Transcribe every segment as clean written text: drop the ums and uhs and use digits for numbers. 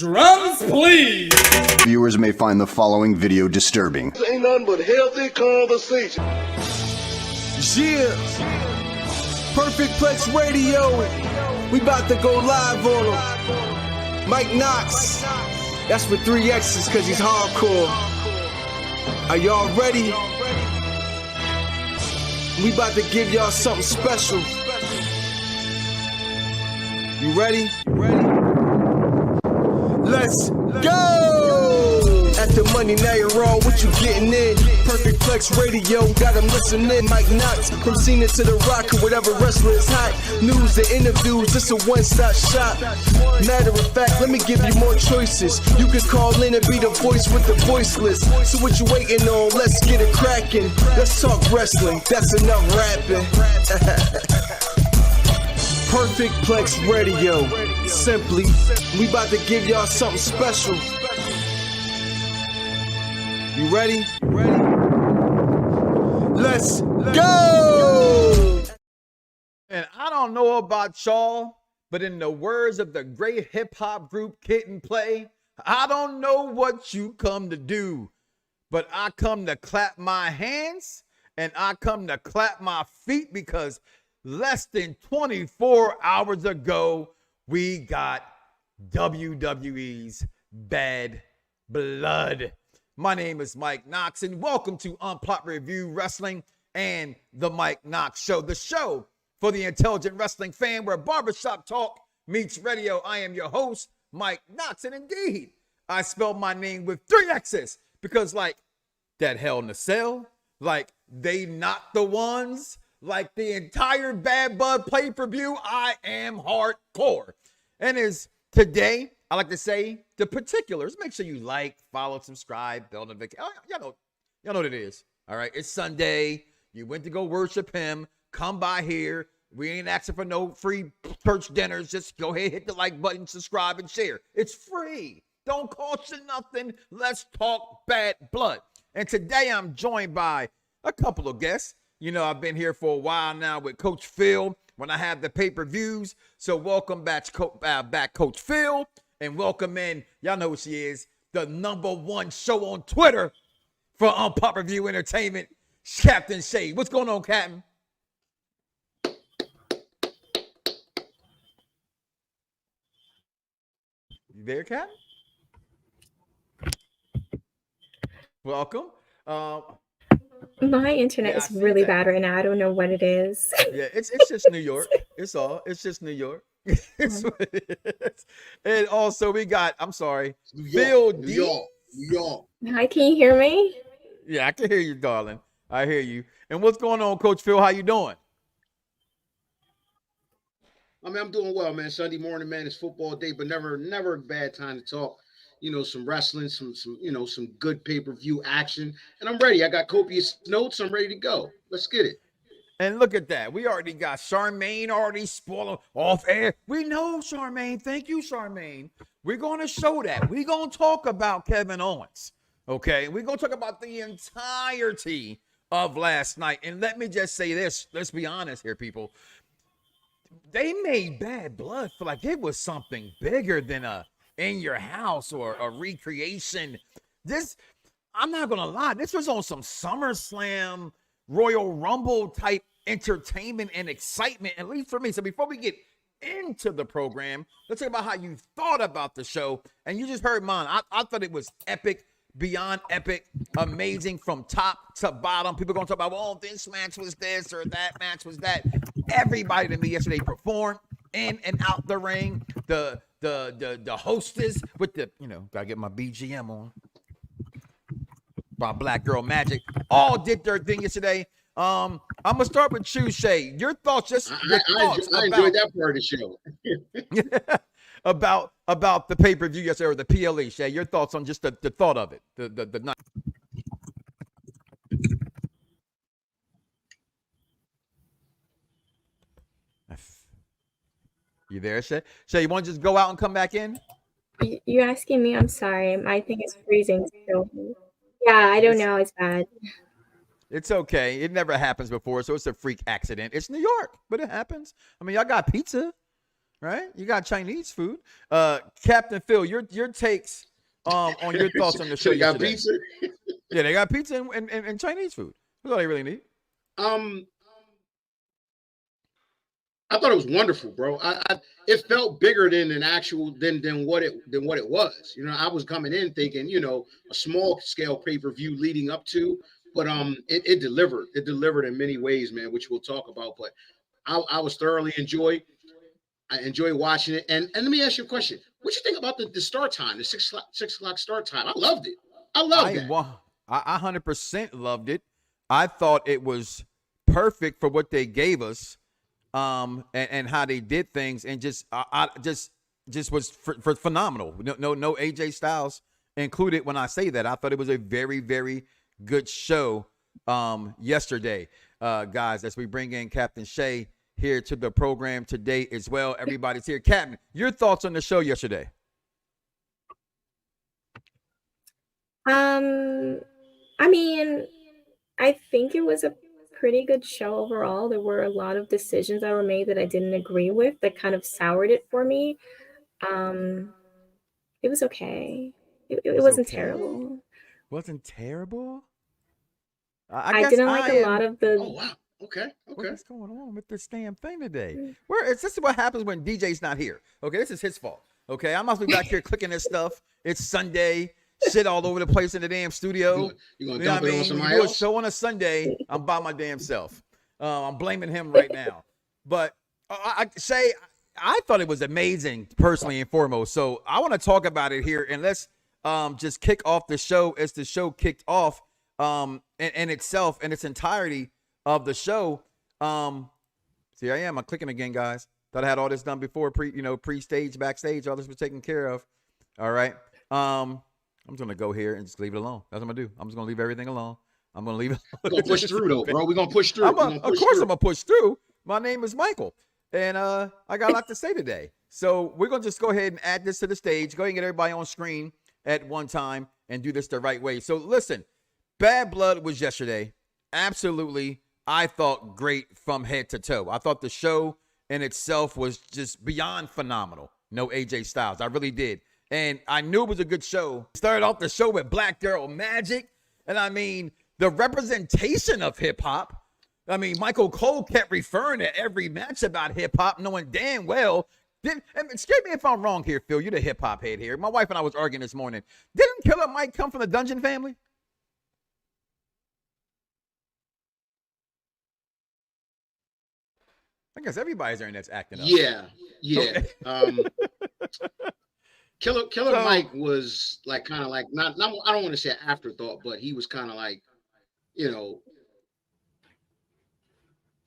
Drums, please. Viewers may find the following video disturbing. This ain't nothing but healthy conversation. Yeah. Perfect Plex Radio. We about to go live on him. Mike Knoxxx. That's with 3 X's because he's hardcore. Are y'all ready? We about to give y'all something special. You ready? Let's go! At the money, now you're wrong. What you getting in? Perfect Plex Radio, got them listening. Mike Knoxxx, from Cena to the Rock, or whatever wrestler is hot. News and interviews, it's a one-stop shop. Matter of fact, let me give you more choices. You can call in and be the voice with the voiceless. So what you waiting on? Let's get it cracking. Let's talk wrestling. That's enough rapping. Perfect Plex Radio. Simply, we about to give y'all something special. You ready? Let's go! And I don't know about y'all, but in the words of the great hip-hop group Kid and Play, I don't know what you come to do, but I come to clap my hands and I come to clap my feet because less than 24 hours ago, we got WWE's Bad Blood. My name is Mike Knoxxx, and welcome to Unplot Review Wrestling and the Mike Knoxxx Show, the show for the intelligent wrestling fan where barbershop talk meets radio. I am your host, Mike Knoxxx, and indeed, I spelled my name with 3 X's because like that Hell in a Cell, like they not the ones, like the entire Bad Blood pay-per-view, I am hardcore. And as today, I like to say the particulars. Make sure you like, follow, subscribe, bell notification. Y'all know what it is. All right, it's Sunday. You went to go worship him. Come by here. We ain't asking for no free church dinners. Just go ahead, hit the like button, subscribe, and share. It's free. Don't cost you nothing. Let's talk Bad Blood. And today I'm joined by a couple of guests. You know, I've been here for a while now with Coach Phil when I have the pay-per-views. So welcome back, Coach Phil, and welcome in, y'all know who she is, the #1 show on Twitter for Unpop Review Entertainment, Captain Shade. What's going on, Captain? You there, Captain? Welcome. My internet is really bad right now. I don't know what it is. Yeah, it's just New York. It's just New York. It's what it is. And also we got, I'm sorry, Phil D. New York. Hi, can you hear me? Yeah, I can hear you, darling. I hear you. And what's going on, Coach Phil? How you doing? I mean, I'm doing well, man. Sunday morning, man, it's football day, but never a bad time to talk. You know, some wrestling, some good pay-per-view action. And I'm ready. I got copious notes. I'm ready to go. Let's get it. And look at that. We already got Charmaine already spoiling off air. We know Charmaine. Thank you, Charmaine. We're going to show that. We're going to talk about Kevin Owens. Okay? We're going to talk about the entirety of last night. And let me just say this. Let's be honest here, people. They made Bad Blood feel like it was something bigger than a in your house or a recreation. This, I'm not gonna lie, this was on some SummerSlam, Royal Rumble type entertainment and excitement, at least for me. So before we get into the program, let's talk about how you thought about the show. And you just heard mine. I thought it was epic, beyond epic, amazing from top to bottom. People gonna talk about, well, this match was this or that match was that. Everybody to me yesterday performed in and out the ring. The hostess with the, gotta get my BGM on. My Black Girl Magic. All did their thing yesterday. I'm gonna start with you, Shay. Your thoughts, I enjoyed that part of the show. about the pay-per-view yesterday, or the PLE, Shay. Your thoughts on just the thought of it. The night. You there, Shay? Shay, you want to just go out and come back in? You're asking me? I'm sorry. My thing is freezing still. Yeah, I don't know. It's bad. It's okay. It never happens before, so it's a freak accident. It's New York, but it happens. I mean, y'all got pizza. right? You got Chinese food. Captain Phil, your takes on your thoughts on the show So you got yesterday. pizza? Yeah, they got pizza and Chinese food. That's all they really need. I thought it was wonderful, bro. It felt bigger than what it was. You know, I was coming in thinking, you know, a small scale pay-per-view leading up to, but it delivered. It delivered in many ways, man, which we'll talk about. But I was thoroughly enjoyed. I enjoy watching it. And let me ask you a question. What you think about the start time, the 6 o'clock start time? I loved it. I loved it. I 100% loved it. I thought it was perfect for what they gave us. And how they did things, and just was phenomenal. No AJ Styles included. When I say that, I thought it was a very, very good show yesterday, guys. As we bring in Captain Shay here to the program today as well. Everybody's here. Captain, your thoughts on the show yesterday? I mean, I think it was a pretty good show overall. There were a lot of decisions that were made that I didn't agree with that kind of soured it for me. It was okay. It wasn't terrible. Wasn't terrible? I didn't like a lot of the. Oh wow. Okay. What's going on with this damn thing today? This is what happens when DJ's not here. Okay, this is his fault. Okay, I must be back here clicking this stuff. It's Sunday. Shit all over the place in the damn studio. You gonna dump it on somebody do else? A show on a Sunday, I'm by my damn self. I'm blaming him right now. But I thought it was amazing, personally and foremost. So I want to talk about it here, and let's just kick off the show as the show kicked off in itself, in its entirety of the show. See, I'm clicking again, guys. Thought I had all this done before, pre-stage, backstage. All this was taken care of. All right. I'm just going to go here and just leave it alone. That's what I'm going to do. I'm just going to leave everything alone. I'm going to leave it. We're going to push through, though, bro. We're going to push through. Of course I'm going to push through. My name is Michael, and I got a lot to say today. So we're going to just go ahead and add this to the stage. Go ahead and get everybody on screen at one time and do this the right way. So listen, Bad Blood was yesterday. Absolutely, I thought great from head to toe. I thought the show in itself was just beyond phenomenal. No AJ Styles. I really did. And I knew it was a good show. Started off the show with Black Girl Magic. And I mean, the representation of hip hop. I mean, Michael Cole kept referring to every match about hip hop, knowing damn well. And excuse me if I'm wrong here, Phil. You're the hip hop head here. My wife and I was arguing this morning. Didn't Killer Mike come from the Dungeon family? I guess everybody's there that's acting up. Yeah. Okay. Killer Mike was like kind of like not I don't want to say afterthought, but he was kind of like, you know,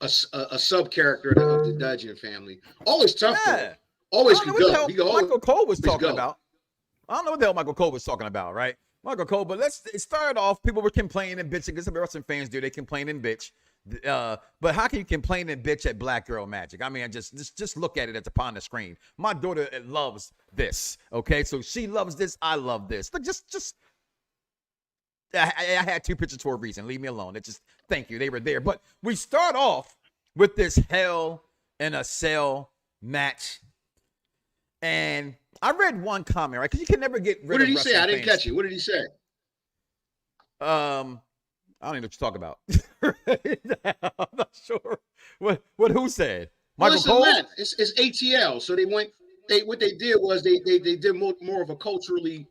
a sub character of the Dungeon family. Always tough, though. Always could go. Michael Cole was talking about. I don't know what the hell Michael Cole was talking about, right? Michael Cole, but it started off. People were complaining and bitching because some wrestling fans do. They complain and bitch. But how can you complain and bitch at Black Girl Magic? I mean, just look at it at upon the screen. My daughter loves this. Okay, so she loves this. I love this. Look, I had two pictures for a reason. Leave me alone. Thank you. They were there. But we start off with this Hell in a Cell match, and I read one comment, right? Because you can never get rid of. What did he say? I didn't catch it. What did he say? I don't even know what you're talking about. I'm not sure what who said. Michael Cole? Matt, it's ATL. So what they did was they did more of a culturally.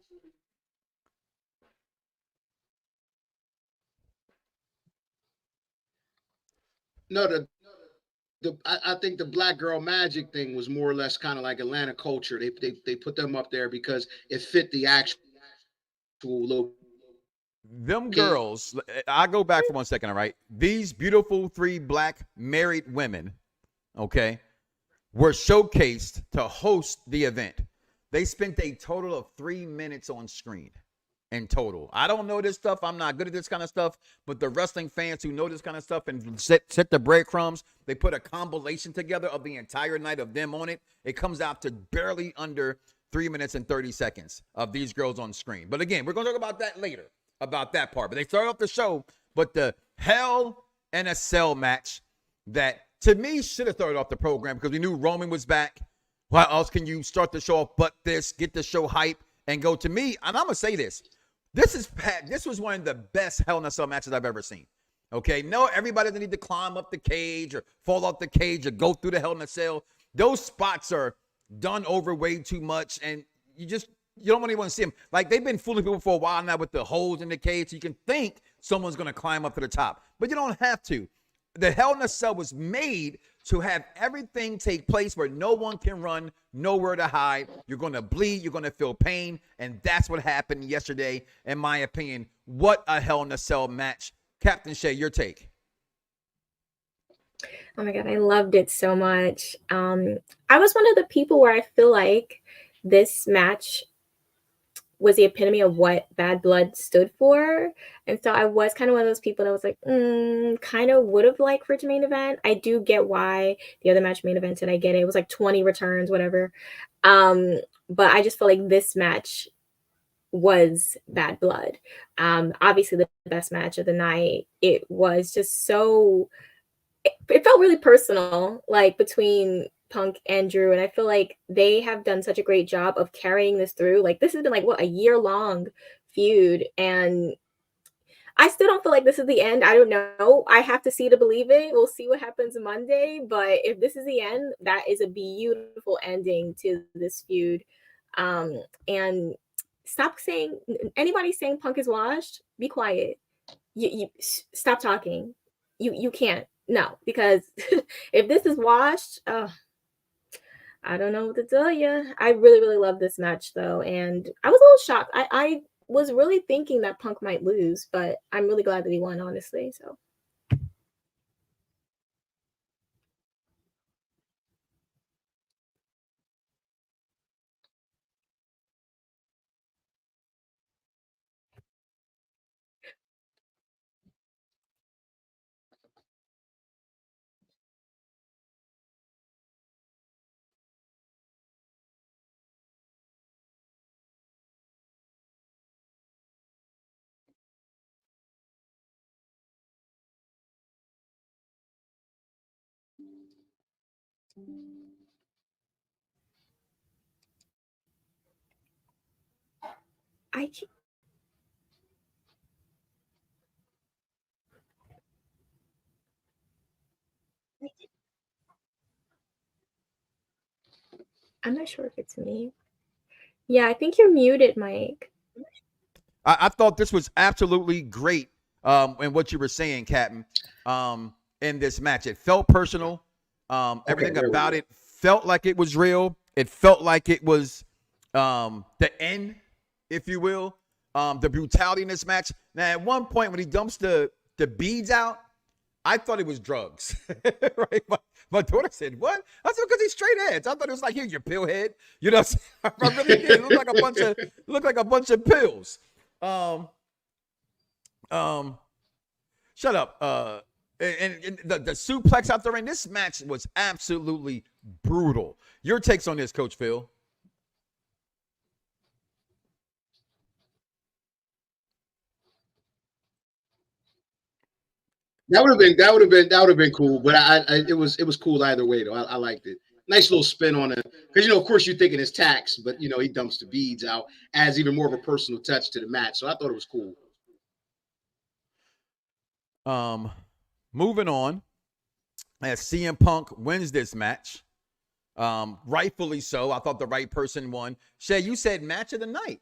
No, I think the Black Girl Magic thing was more or less kind of like Atlanta culture. They put them up there because it fit the actual look. Them girls, I go back for 1 second, all right? These beautiful 3 black married women, okay, were showcased to host the event. They spent a total of 3 minutes on screen in total. I don't know this stuff. I'm not good at this kind of stuff, but the wrestling fans who know this kind of stuff and set the breadcrumbs, they put a compilation together of the entire night of them on it. It comes out to barely under 3 minutes and 30 seconds of these girls on screen. But again, we're going to talk about that later. About that part, but they started off the show, but the Hell in a Cell match that to me should have started off the program because we knew Roman was back. How else can you start the show off but this, get the show hype, and go? To me, and I'm going to say this. This was one of the best Hell in a Cell matches I've ever seen. Okay? No, everybody doesn't need to climb up the cage or fall off the cage or go through the Hell in a Cell. Those spots are done over way too much, and you don't really want to see them. Like, they've been fooling people for a while now with the holes in the cage, so you can think someone's going to climb up to the top. But you don't have to. The Hell in a Cell was made to have everything take place where no one can run, nowhere to hide. You're going to bleed. You're going to feel pain. And that's what happened yesterday, in my opinion. What a Hell in a Cell match. Captain Shay, your take. Oh my God, I loved it so much. I was one of the people where I feel like this match was the epitome of what Bad Blood stood for. And so I was kind of one of those people that was like, kind of would have liked for it to main event. I do get why the other match main evented. I get it. It was like 20 returns, whatever. But I just feel like this match was Bad Blood. Obviously the best match of the night. It was just so, it felt really personal, like between Punk and Drew, and I feel like they have done such a great job of carrying this through. Like, this has been like a year-long feud, and I still don't feel like this is the end. I don't know. I have to see to believe it. We'll see what happens Monday, but if this is the end, that is a beautiful ending to this feud. And stop saying, anybody saying Punk is washed, be quiet. You stop talking. You can't. No, because if this is washed, I don't know what to tell you. I really, really love this match, though. And I was a little shocked. I was really thinking that Punk might lose, but I'm really glad that he won, honestly. So. I'm not sure if it's me. Yeah, I think you're muted, Mike. I thought this was absolutely great in what you were saying, Captain, in this match. It felt personal. Everything about it felt like it was real. It felt like it was the end, if you will. The brutality in this match. Now, at one point when he dumps the beads out, I thought it was drugs. Right? My daughter said, "What?" I said, "Because he's straight edge." I thought it was like, "Here, your pill head." You know, I really did. It looked like a bunch of pills. Shut up. And the suplex out there in this match was absolutely brutal. Your takes on this, Coach Phil? That would have been cool, but it was cool either way though. I liked it. Nice little spin on it, because of course you're thinking it's tax, but he dumps the beads out, adds even more of a personal touch to the match. So I thought it was cool. Moving on, as CM Punk wins this match, rightfully so. I thought the right person won. Shay, you said match of the night.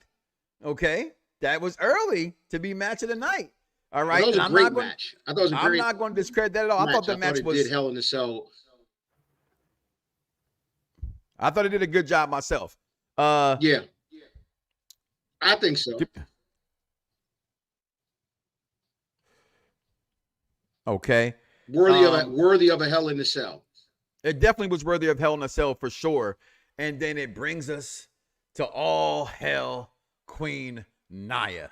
Okay, that was early to be match of the night. All right, that was a great match. I thought it was a great. I'm not going to discredit that at all. I thought the match was. Did Hell in a Cell. I thought it did a good job myself. Yeah, I think so. Okay. Worthy of a Hell in a Cell. It definitely was worthy of Hell in a Cell for sure. And then it brings us to All Hell Queen Nia.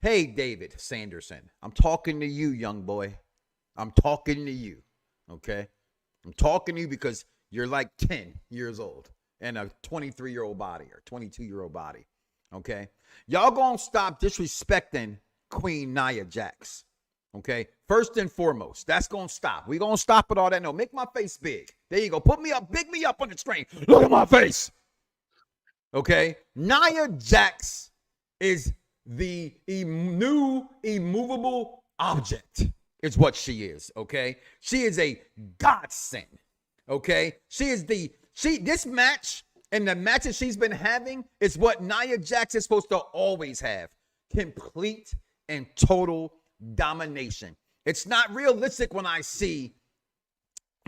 Hey, David Sanderson, I'm talking to you, young boy. I'm talking to you, okay? I'm talking to you because you're like 10 years old and a 23-year-old body or 22-year-old body, okay? Y'all gonna stop disrespecting Queen Nia Jax, Okay, first and foremost, that's gonna stop. We're gonna stop with all that. No, make my face big. There you go. Put me up, big me up on the screen. Look at my face. Okay, Nia Jax is the new immovable object, is what she is. Okay, she is a godsend. Okay, this match and the matches she's been having is what Nia Jax is supposed to always have: complete and total domination. It's not realistic when I see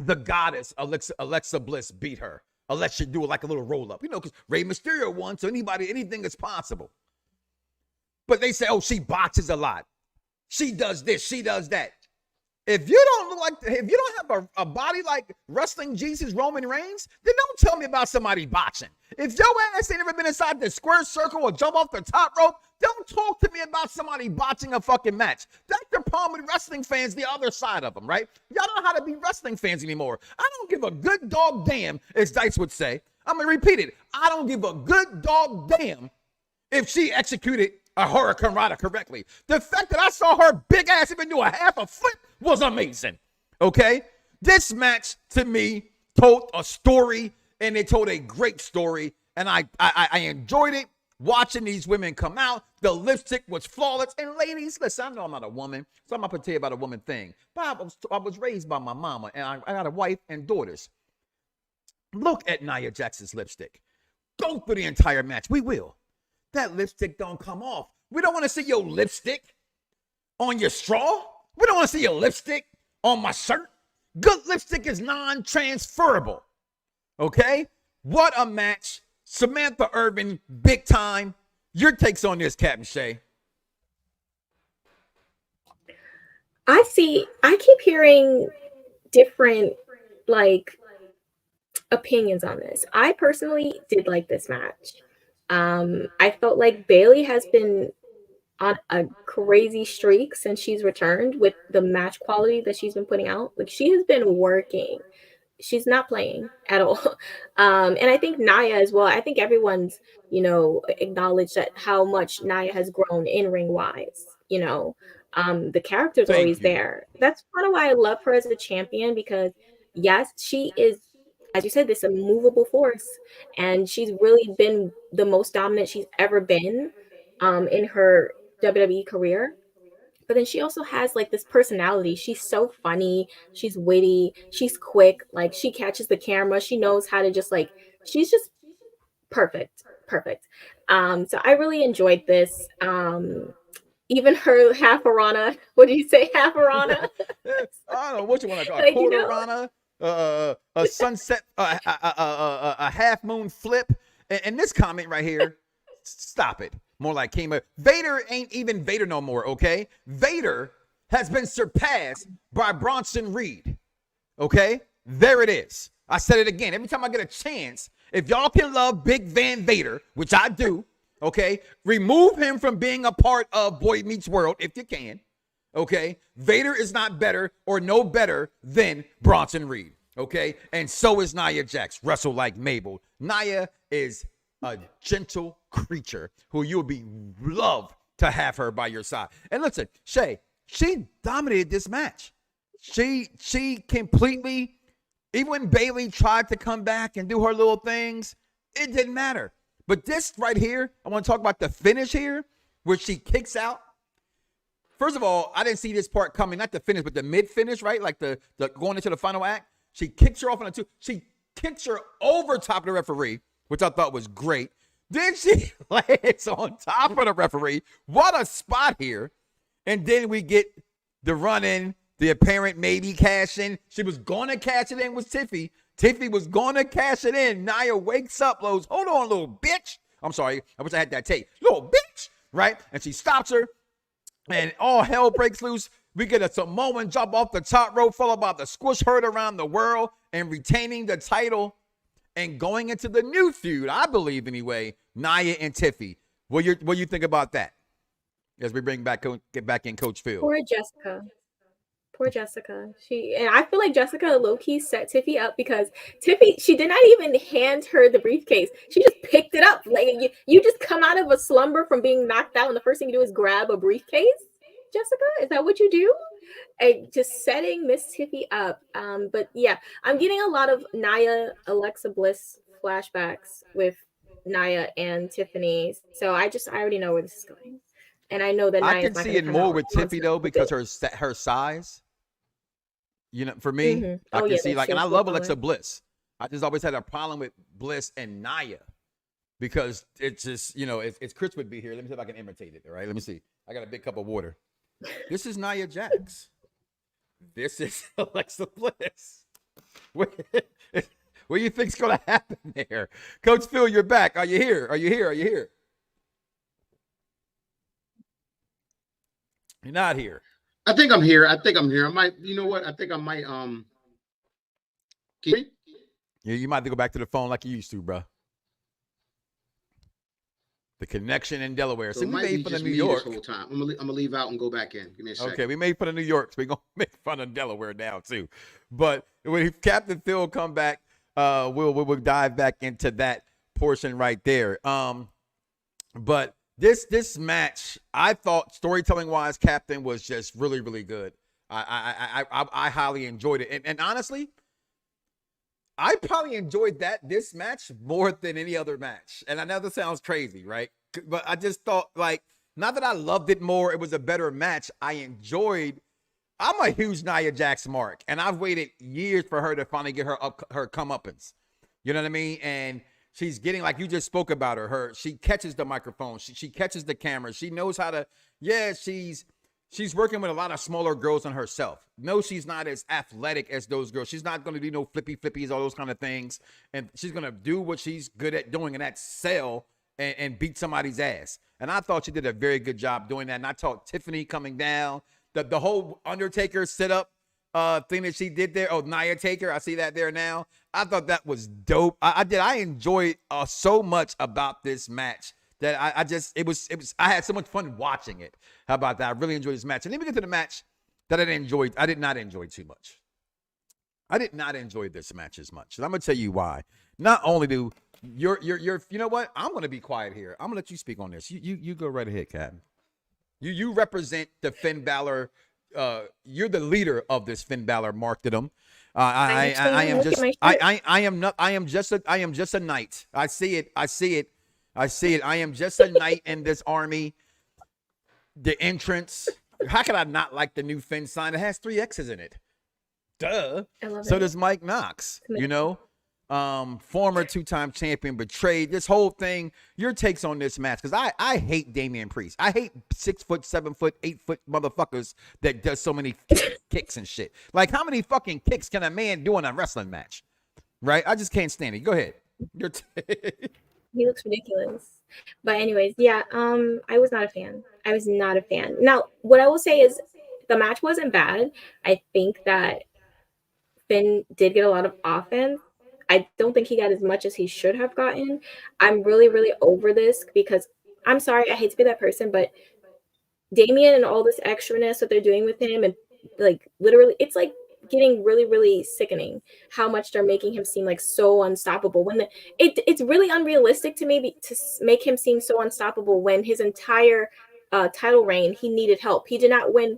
the goddess Alexa Bliss beat her unless she do it like a little roll up, because Rey Mysterio won, so anything is possible. But they say, oh, she boxes a lot, she does this, she does that. If you don't have a body like wrestling Jesus Roman Reigns, then don't tell me about somebody boxing. If your ass ain't ever been inside the square circle or jump off the top rope, don't talk to me about somebody botching a fucking match. That's the problem with wrestling fans, the other side of them, right? Y'all don't know how to be wrestling fans anymore. I don't give a good dog damn, as Dice would say. I'm going to repeat it. I don't give a good dog damn if she executed a Hurricane Rana correctly. The fact that I saw her big ass even do a half a flip was amazing. Okay? This match, to me, told a story, and it told a great story, and I enjoyed it. Watching these women come out, the lipstick was flawless. And ladies, listen, I know I'm not a woman, so I'm not going to tell you about a woman thing. But I was raised by my mama, and I got a wife and daughters. Look at Nia Jax's lipstick. Go through the entire match. We will. That lipstick don't come off. We don't want to see your lipstick on your straw. We don't want to see your lipstick on my shirt. Good lipstick is non-transferable. Okay? What a match. Samantha Irvin, big time. Your takes on this, Captain Shay. I keep hearing different opinions on this. I personally did like this match. I felt like Bayley has been on a crazy streak since she's returned with the match quality that she's been putting out. Like, she has been working. She's not playing at all. And I think Nia as well. I think everyone's, acknowledged that how much Nia has grown in ring wise. The character's always there. That's kind of why I love her as a champion, because yes, she is, as you said, this immovable force, and she's really been the most dominant she's ever been in her WWE career. But then she also has this personality. She's so funny. She's witty. She's quick. She catches the camera. She knows how to she's just perfect. So I really enjoyed this. Even her half-a-rana. What did you say? Half-a-rana? I don't know what you want to call it. Quarter-rana, a sunset, a half-moon flip. And this comment right here, stop it. More like Vader ain't even Vader no more, okay? Vader has been surpassed by Bronson Reed, okay? There it is. I said it again. Every time I get a chance, if y'all can love Big Van Vader, which I do, okay? Remove him from being a part of Boy Meets World if you can, okay? Vader is not better or no better than Bronson Reed, okay? And so is Nia Jax. Wrestle like Mabel. Nia is a gentle creature who you'll be loved to have her by your side. And listen, Shay, she dominated this match. She completely, even when Bayley tried to come back and do her little things, it didn't matter. But this right here, I want to talk about the finish here, where she kicks out. First of all, I didn't see this part coming, not the finish, but the mid-finish, right? Like the going into the final act. She kicks her off on a two. She kicks her over top of the referee, which I thought was great. Then she lands on top of the referee. What a spot here. And then we get the run-in, the apparent maybe cash in. She was going to cash it in with Tiffy. Tiffy was going to cash it in. Nia wakes up, goes, hold on, little bitch. I'm sorry. I wish I had that tape. Little bitch, right? And she stops her, and all hell breaks loose. We get a Samoan jump off the top rope, followed by the squish herd around the world, and retaining the title. And going into the new feud, I believe anyway, Nia and Tiffy. What you think about that? As we get back in Coach Phil. Poor Jessica. And I feel like Jessica low-key set Tiffy up, because Tiffy, she did not even hand her the briefcase. She just picked it up. Like, you just come out of a slumber from being knocked out, and the first thing you do is grab a briefcase? Jessica, is that what you do? and just setting Miss Tiffy up. But yeah, I'm getting a lot of Nia Alexa Bliss flashbacks with Nia and Tiffany. So I already know where this is going. And I know that I Nia's can not see gonna it come more out with once Tiffy though with because it. her size. You know, for me, Mhm. I Oh can yeah, see that's like, and true. I She's love taller. Alexa Bliss. I just always had a problem with Bliss and Nia because it's just, you know, it's Chris would be here. Let me see if I can imitate it. All right, let me see. I got a big cup of water. This is Nia Jax. This is Alexa Bliss. What do you think's gonna happen there, Coach Phil? You're back. Are you here? Are you here? Are you here? You're not here. I think I'm here. I might, you know what? I think I might can you- Yeah, you might have to go back to the phone like you used to, bro. The connection in Delaware. So See, it we might be made fun of just New me York. this whole time. I'm gonna leave out and go back in. Give me a second. Okay, we made fun of New York, so we're gonna make fun of Delaware now too. But when Captain Phil come back, we'll dive back into that portion right there. But this match, I thought storytelling wise, Captain was just really, really good. I highly enjoyed it, and honestly, I probably enjoyed this match more than any other match. And I know this sounds crazy, right? But I just thought, like, not that I loved it more, it was a better match. I'm a huge Nia Jax mark, and I've waited years for her to finally get her comeuppance. You know what I mean? And she's getting, like you just spoke about she catches the microphone, she catches the camera, she knows how to, she's working with a lot of smaller girls than herself. No, she's not as athletic as those girls. She's not going to do no flippies, all those kind of things. And she's going to do what she's good at doing, and that's sell and beat somebody's ass. And I thought she did a very good job doing that. And I thought Tiffany coming down, the whole Undertaker setup thing that she did there. Oh, Nia Taker, I see that there now. I thought that was dope. I enjoyed so much about this match that I had so much fun watching it. How about that? I really enjoyed this match. And then we get to the match that I did not enjoy too much. I did not enjoy this match as much. And I'm gonna tell you why. Not only do you know what? I'm gonna be quiet here. I'm gonna let you speak on this. You go right ahead, Captain. You represent the Finn Bálor. You're the leader of this Finn Bálor martyrdom. I am just a knight. I see it. I am just a knight in this army. The entrance. How could I not like the new Finn sign? It has 3 X's in it. Duh. So does Mike Knoxxx, you know? Former 2-time champion, betrayed. This whole thing. Your takes on this match, because I hate Damian Priest. I hate 6 foot, 7 foot, 8 foot motherfuckers that does so many kicks and shit. Like, how many fucking kicks can a man do in a wrestling match? Right? I just can't stand it. Go ahead. Your He looks ridiculous. But anyways, yeah, I was not a fan. I was not a fan. Now, what I will say is the match wasn't bad. I think that Finn did get a lot of offense. I don't think he got as much as he should have gotten. I'm really, really over this because I'm sorry, I hate to be that person, but Damian and all this extraness that they're doing with him, and like literally, it's like getting really, really sickening how much they're making him seem like so unstoppable. When it's really unrealistic to me to make him seem so unstoppable when his entire title reign he needed help. He did not win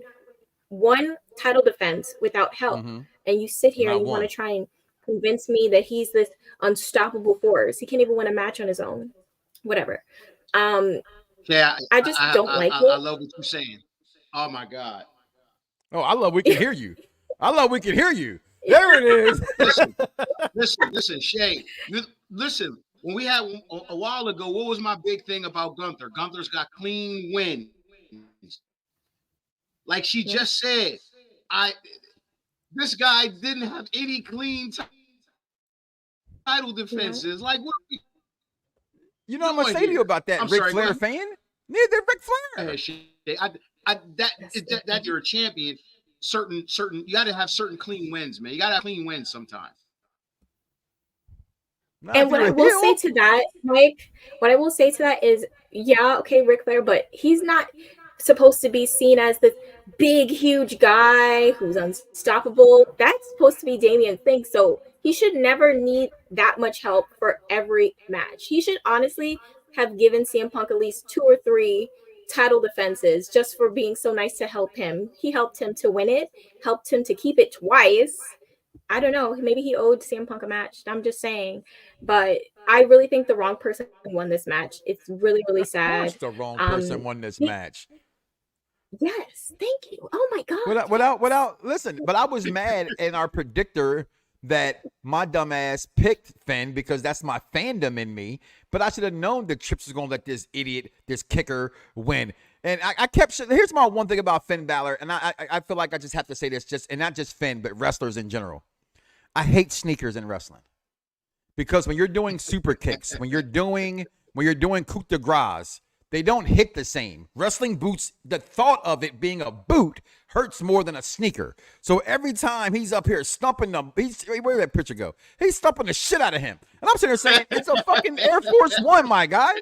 one title defense without help, and you sit here and you want to try and convince me that he's this unstoppable force. He can't even win a match on his own. Whatever. Yeah, I just don't like it. I love what you're saying. Oh my God. Oh, I love we can hear you. I love we can hear you. There it is. listen, Shay. Listen, when we had a while ago, what was my big thing about Gunther? Gunther's got clean wins. Like she just said, this guy didn't have any clean title defenses. Like what? You know what I'm gonna say to you about that, Ric Flair fan? Yeah, they're Ric Flair. That you're a champion. Certain you got to have certain clean wins, man. You got to have clean wins sometimes. And what I will say to that, Mike, what I will say to that is, yeah, okay, Ric Flair, but he's not supposed to be seen as this big, huge guy who's unstoppable. That's supposed to be Damian's thing. So he should never need that much help for every match. He should honestly have given CM Punk at least 2 or 3 title defenses just for being so nice to help him. He helped him to win it, helped him to keep it twice. I don't know. Maybe he owed CM Punk a match. I'm just saying. But I really think the wrong person won this match. It's really, really sad. Of course the wrong person won this match. Yes. Thank you. Oh, my God. Without, listen, but I was mad in our predictor that my dumb ass picked Finn because that's my fandom in me. But I should have known that Trips was going to let this idiot, this kicker, win. And I kept, here's my one thing about Finn Balor, and I feel like I just have to say this, and not just Finn, but wrestlers in general. I hate sneakers in wrestling. Because when you're doing super kicks, when you're doing coup de grace, they don't hit the same. Wrestling boots, the thought of it being a boot hurts more than a sneaker. So every time he's up here stumping them, where did that picture go? He's stumping the shit out of him. And I'm sitting there saying, it's a fucking Air Force One, my guy.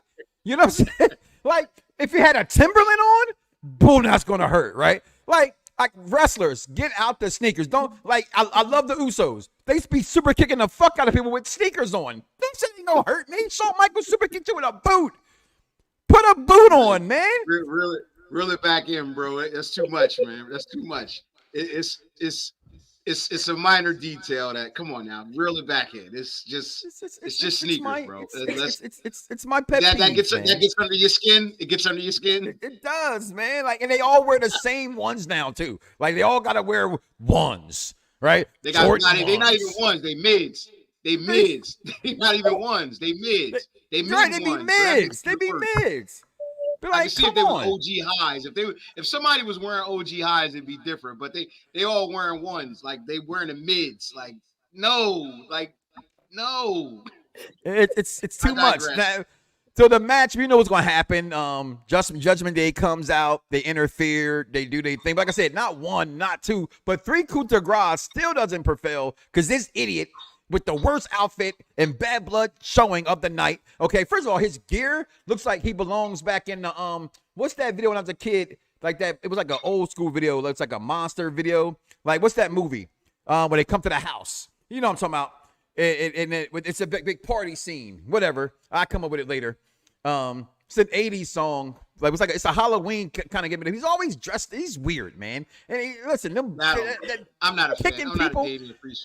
You know what I'm saying? Like, if you had a Timberland on, boom, that's going to hurt, right? Like wrestlers, get out the sneakers. Don't, like, I love the Usos. They be super kicking the fuck out of people with sneakers on. They said ain't gonna hurt me. Shawn Michaels super kicked you with a boot. Put a boot on, man. Really back in, bro. That's too much, man. That's too much. It's a minor detail that. Come on now, really back in. It's just sneakers, bro. It's my pet peeve. That gets under your skin. It gets under your skin. It does, man. Like, and they all wear the same ones now too. Like, they all gotta wear ones, right? They're not even ones. They mids. They mids. They're not even ones. They mids. They mid right, they be mids. They be mids. But like, I can see if they were OG highs. If somebody was wearing OG highs, it'd be different. But they all wearing ones. Like, they wearing the mids. Like, no. It's too much. Now, so the match, we know what's gonna happen. Judgment Day comes out, they interfere, they do their thing. Like I said, not one, not two, but 3 coup de grace still doesn't prevail because this idiot with the worst outfit and Bad Blood showing of the night. Okay, first of all, his gear looks like he belongs back in the what's that video when I was a kid? Like that, it was like an old school video. Looks like a monster video. Like, what's that movie? Where they come to the house. You know what I'm talking about? It's a big party scene. Whatever. I come up with it later. It's an 80s song. Like, it's a Halloween kind of gimmick. He's always dressed. He's weird, man. And listen, I'm not a kicking fan. people.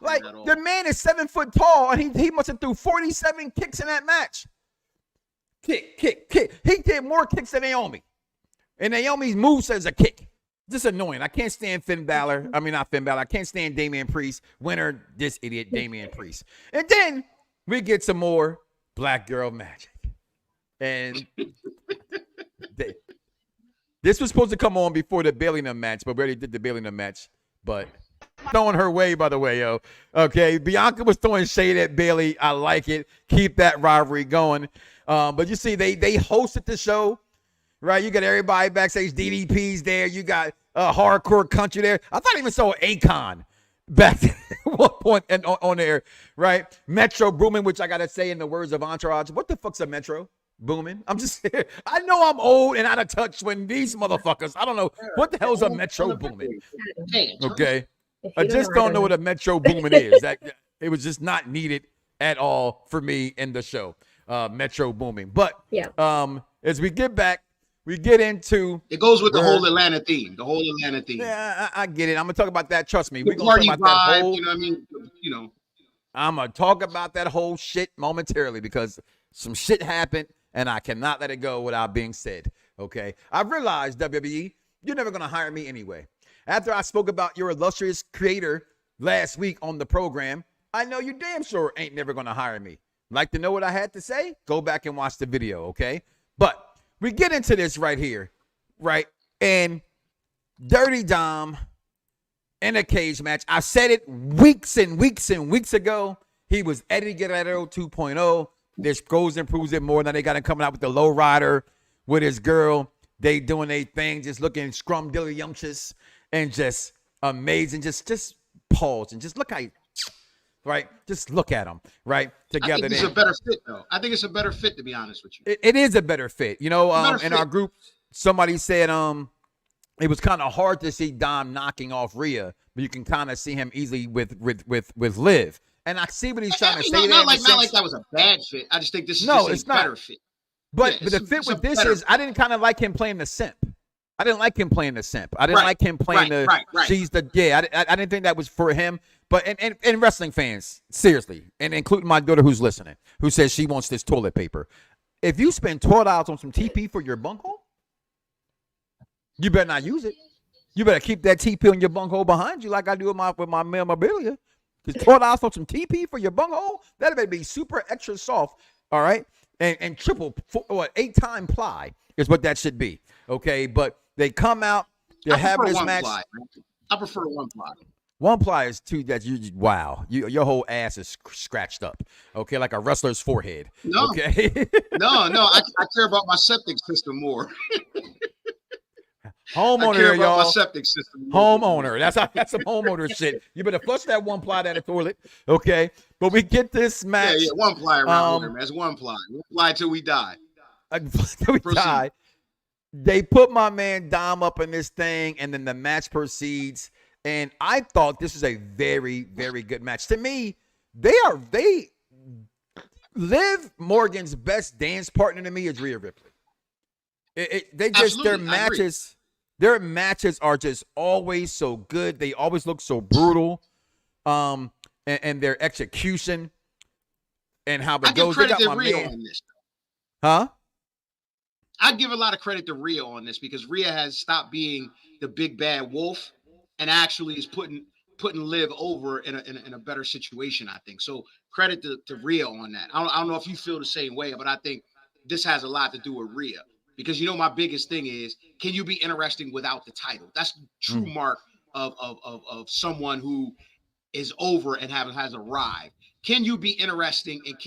Like, at all. the man is 7 foot tall, and he must have threw 47 kicks in that match. Kick. He did more kicks than Naomi. And Naomi's move says a kick. Just annoying. I can't stand Finn Balor. I mean, not Finn Balor. I can't stand Damian Priest. Winner, this idiot, Damian Priest. And then we get some more Black Girl Magic. And this was supposed to come on before the Bayley match, but we already did the Bayley match. But throwing her way, by the way, yo. Okay, Bianca was throwing shade at Bayley. I like it. Keep that rivalry going. But you see, they hosted the show, right? You got everybody backstage. DDP's there. You got Hardcore Country there. I thought I even saw Akon back at one point on there, right? Metro Boomin, which I got to say in the words of Entourage, what the fuck's a Metro Boomin? I'm just here. I know I'm old and out of touch when these motherfuckers, I don't know, what the hell's a Metro Boomin? Okay. I just don't know what a Metro Boomin is. It was just not needed at all for me in the show. Metro Boomin. But as we get back, we get into it goes with the whole Atlanta theme. Yeah, I get it. I'm gonna talk about that. Trust me. We're gonna talk about that whole, you know what I mean? You know. I'm gonna talk about that whole shit momentarily because some shit happened and I cannot let it go without being said. Okay. I realized, WWE, you're never gonna hire me anyway. After I spoke about your illustrious creator last week on the program, I know you damn sure ain't never gonna hire me. Like to know what I had to say? Go back and watch the video, okay? But we get into this right here, right? And Dirty Dom in a cage match. I said it weeks and weeks and weeks ago. He was Eddie Guerrero 2.0. This goes and proves it more. Now they got him coming out with the low rider with his girl. They doing their thing, just looking scrumdiddlyumptious and just amazing. Just pause and just look how he, right? Just look at them, right? Together. I think it's a better fit, though. I think it's a better fit, to be honest with you. It is a better fit. You know, in our group, somebody said it was kind of hard to see Dom knocking off Rhea, but you can kind of see him easily with Liv. And I see what he's trying to say. Not like that was a bad fit. I just think this is a better fit. But the fit with this is I didn't kind of like him playing the simp. I didn't like him playing the simp. I didn't like him playing she's the I didn't think that was for him. But and wrestling fans, seriously, and including my daughter who's listening, who says she wants this toilet paper. If you spend $12 on some TP for your bunghole, you better not use it. You better keep that TP on your bunghole behind you, like I do with my memorabilia. Because $12 on some TP for your bunghole, that better be super extra soft. All right, and triple 8-time ply is what that should be. Okay, but they come out, they're having this match. I prefer one ply. One ply is two that your whole ass is scratched up. Okay, like a wrestler's forehead. No, okay. no, I care about my septic system more. Homeowner, I care about y'all. my septic system more. Homeowner. That's some homeowner shit. You better flush that one ply down the toilet. Okay, but we get this match. Yeah, one ply around here, man. It's one ply. One ply till we die. Till we die. They put my man Dom up in this thing, and then the match proceeds. And I thought this was a very, very good match. To me, Liv Morgan's best dance partner to me is Rhea Ripley. Their matches are just always so good. They always look so brutal. And their execution and how it goes. Give credit to Rhea on this. Huh? I give a lot of credit to Rhea on this because Rhea has stopped being the big bad wolf and actually is putting Liv over in a better situation, I think. So credit to Rhea on that. I don't know if you feel the same way, but I think this has a lot to do with Rhea because my biggest thing is, can you be interesting without the title? That's the true mark of someone who is over and has arrived. Can you be interesting, and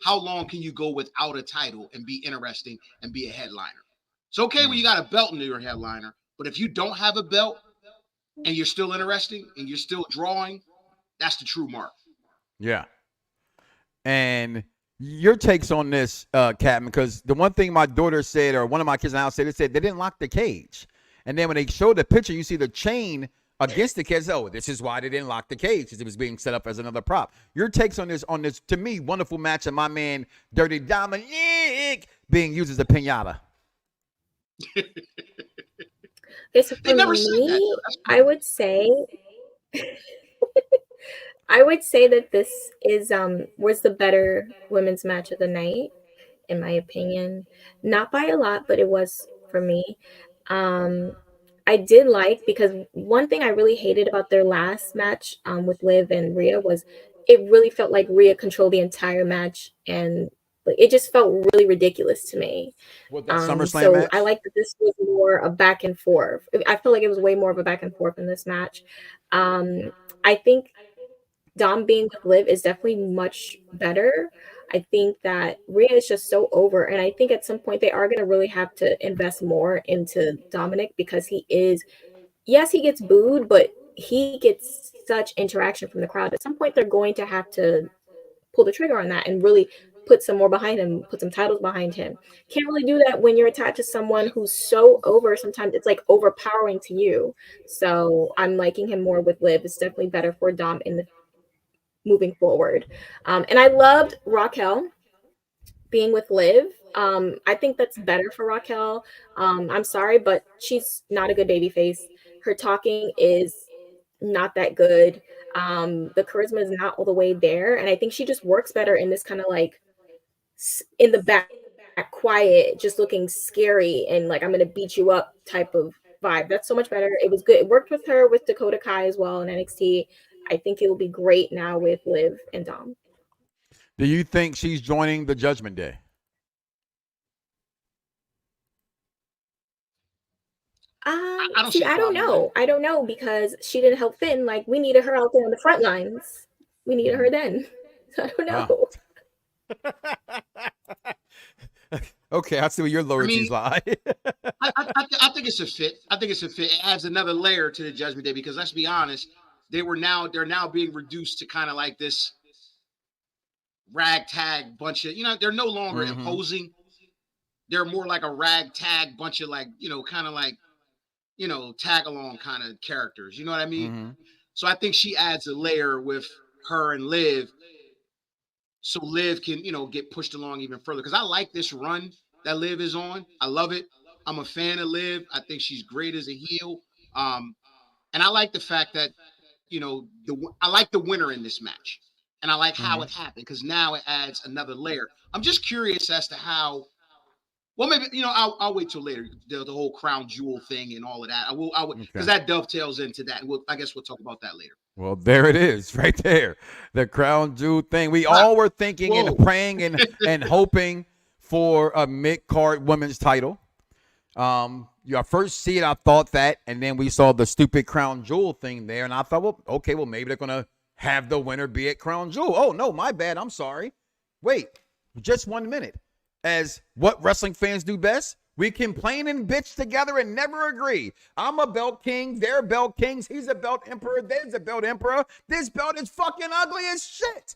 how long can you go without a title and be interesting and be a headliner? It's okay when you got a belt and you're a headliner, but if you don't have a belt and you're still interesting and you're still drawing, that's the true mark. Yeah. And your takes on this, Captain, because the one thing my daughter said, or one of my kids now said, they didn't lock the cage. And then when they showed the picture, you see the chain against the cage. Oh, this is why they didn't lock the cage, because it was being set up as another prop. Your takes on this, to me, wonderful match of my man, Dirty Dominic, being used as a pinata. So for me, I would say that this is was the better women's match of the night, in my opinion. Not by a lot, but it was for me. I did like, because one thing I really hated about their last match with Liv and Rhea was it really felt like Rhea controlled the entire match, and it just felt really ridiculous to me. What, that SummerSlam match? I like that this was more a back and forth. I feel like it was way more of a back and forth in this match. I think Dom being with Liv is definitely much better. I think that Rhea is just so over, and I think at some point they are going to really have to invest more into Dominic, because he gets booed, but he gets such interaction from the crowd. At some point they're going to have to pull the trigger on that and really put some more behind him, put some titles behind him. Can't really do that when you're attached to someone who's so over. Sometimes it's like overpowering to you. So I'm liking him more with Liv. It's definitely better for Dom in the moving forward. And I loved Raquel being with Liv. I think that's better for Raquel. I'm sorry, but she's not a good baby face. Her talking is not that good. The charisma is not all the way there. And I think she just works better in this kind of like in the back, quiet, just looking scary and like, I'm going to beat you up type of vibe. That's so much better. It was good. It worked with her with Dakota Kai as well in NXT. I think it will be great now with Liv and Dom. Do you think she's joining the Judgment Day? I don't know. I don't know, because she didn't help Finn. Like, we needed her out there on the front lines. We needed her then. So I don't know. Okay, I see where your loyalties lie. I think it's a fit. I think it's a fit. It adds another layer to the Judgment Day, because let's be honest, they're now being reduced to kind of like this ragtag bunch of, they're no longer imposing. They're more like a ragtag bunch of like, kind of like, tag along kind of characters. You know what I mean? Mm-hmm. So I think she adds a layer with her and Liv, so Liv can, get pushed along even further. Because I like this run that Liv is on. I love it. I'm a fan of Liv. I think she's great as a heel. And I like the fact that, I like the winner in this match. And I like how it happened because now it adds another layer. I'm just curious as to how. Well, maybe I'll wait till later. The whole crown jewel thing and all of that. I will because that dovetails into that. And I guess we'll talk about that later. Well, there it is, right there. The crown jewel thing. We all were thinking and praying and hoping for a mid-card women's title. I first see it, I thought that, and then we saw the stupid crown jewel thing there, and I thought, well, okay, well, maybe they're gonna have the winner be at crown jewel. Oh no, my bad. I'm sorry. Wait, just 1 minute. As what wrestling fans do best, we complain and bitch together and never agree. I'm a belt king. They're belt kings. He's a belt emperor. There's a belt emperor. This belt is fucking ugly as shit.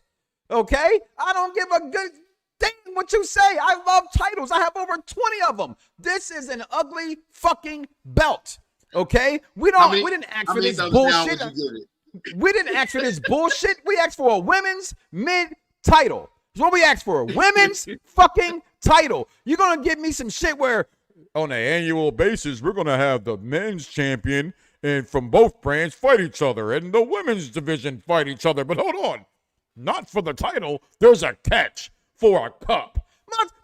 Okay? I don't give a good damn what you say. I love titles. I have over 20 of them. This is an ugly fucking belt. Okay? We didn't ask for this bullshit. We didn't ask for this bullshit. We asked for a women's mid title. That's what we asked for. A women's fucking title. You're going to give me some shit where on an annual basis, we're going to have the men's champion and from both brands fight each other and the women's division fight each other. But hold on. Not for the title. There's a catch for a cup.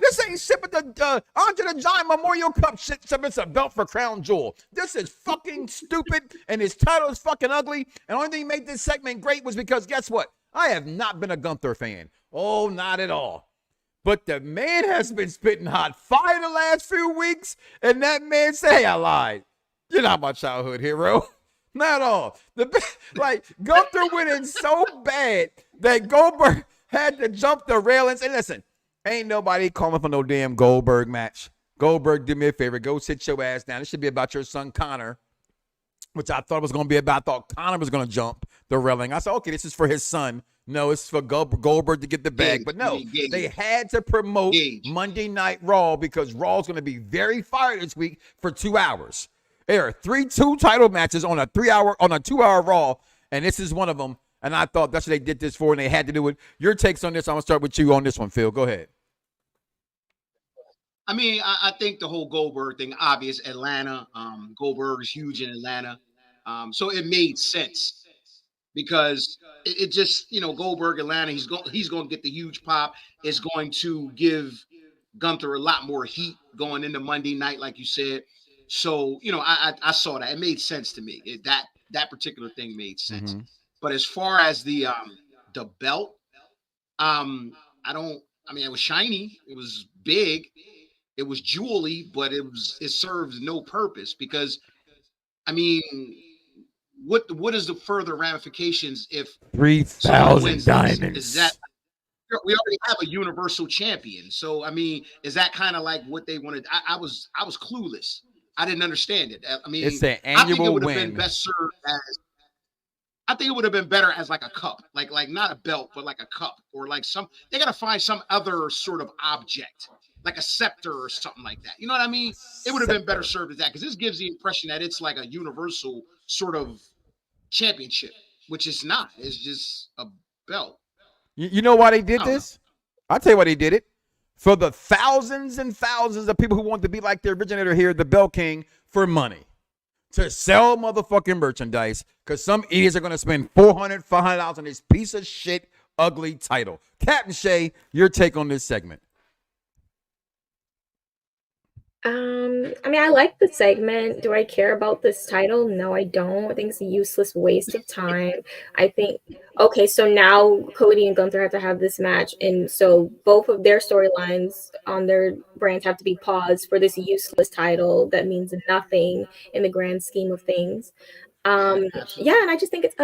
This ain't shit but the Andre the Giant Memorial Cup shit. It's a belt for Crown Jewel. This is fucking stupid and his title is fucking ugly. And the only thing that made this segment great was because guess what? I have not been a Gunther fan. Oh, not at all. But the man has been spitting hot fire the last few weeks, and that man said, hey, I lied. You're not my childhood hero. Not at all. Gunther went in so bad that Goldberg had to jump the railings. And listen, ain't nobody calling for no damn Goldberg match. Goldberg, do me a favor. Go sit your ass down. It should be about your son, Connor, which I thought it was going to be about. I thought Connor was going to jump the railing. I said, okay, this is for his son. No, it's for Goldberg to get the bag. But no, they had to promote Monday Night Raw because Raw's going to be very fired this week for 2 hours. There are two title matches on a 2-hour Raw, and this is one of them. And I thought that's what they did this for, and they had to do it. Your takes on this, I'm going to start with you on this one, Phil. Go ahead. I mean, I think the whole Goldberg thing, obvious, Atlanta. Goldberg is huge in Atlanta. So it made sense. Because it just, Goldberg, Atlanta, he's going to get the huge pop. It's going to give Gunther a lot more heat going into Monday night, like you said. So, I saw that. It made sense to me. That particular thing made sense. Mm-hmm. But as far as the belt, it was shiny. It was big. It was jewelly, but it served no purpose because, what is the further ramifications if 3,000 diamonds? Is that we already have a universal champion? So is that kind of like what they wanted? I was clueless. I didn't understand it. It's an annual I think it would have win. been best served as. I think it would have been better as like a cup, like not a belt, but like a cup or like they got to find some other sort of object, like a scepter or something like that. You know what I mean? It would have been better served as that because this gives the impression that it's like a universal sort of championship, which is not. It's just a belt. You know why they did this? I'll tell you why they did it. For the thousands and thousands of people who want to be like the originator here, the Belt King, for money. To sell motherfucking merchandise because some idiots are going to spend $400 on this piece of shit, ugly title. Captain Shay, your take on this segment. I like the segment. Do I care about this title? No, I don't. I think it's a useless waste of time. I think, okay, so now Cody and Gunther have to have this match, and so both of their storylines on their brands have to be paused for this useless title that means nothing in the grand scheme of things. And I just think it's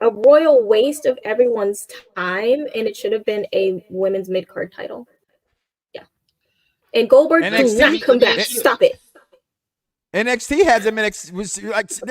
a royal waste of everyone's time, and it should have been a women's mid-card title. And Goldberg do not come back. Stop it. NXT has him was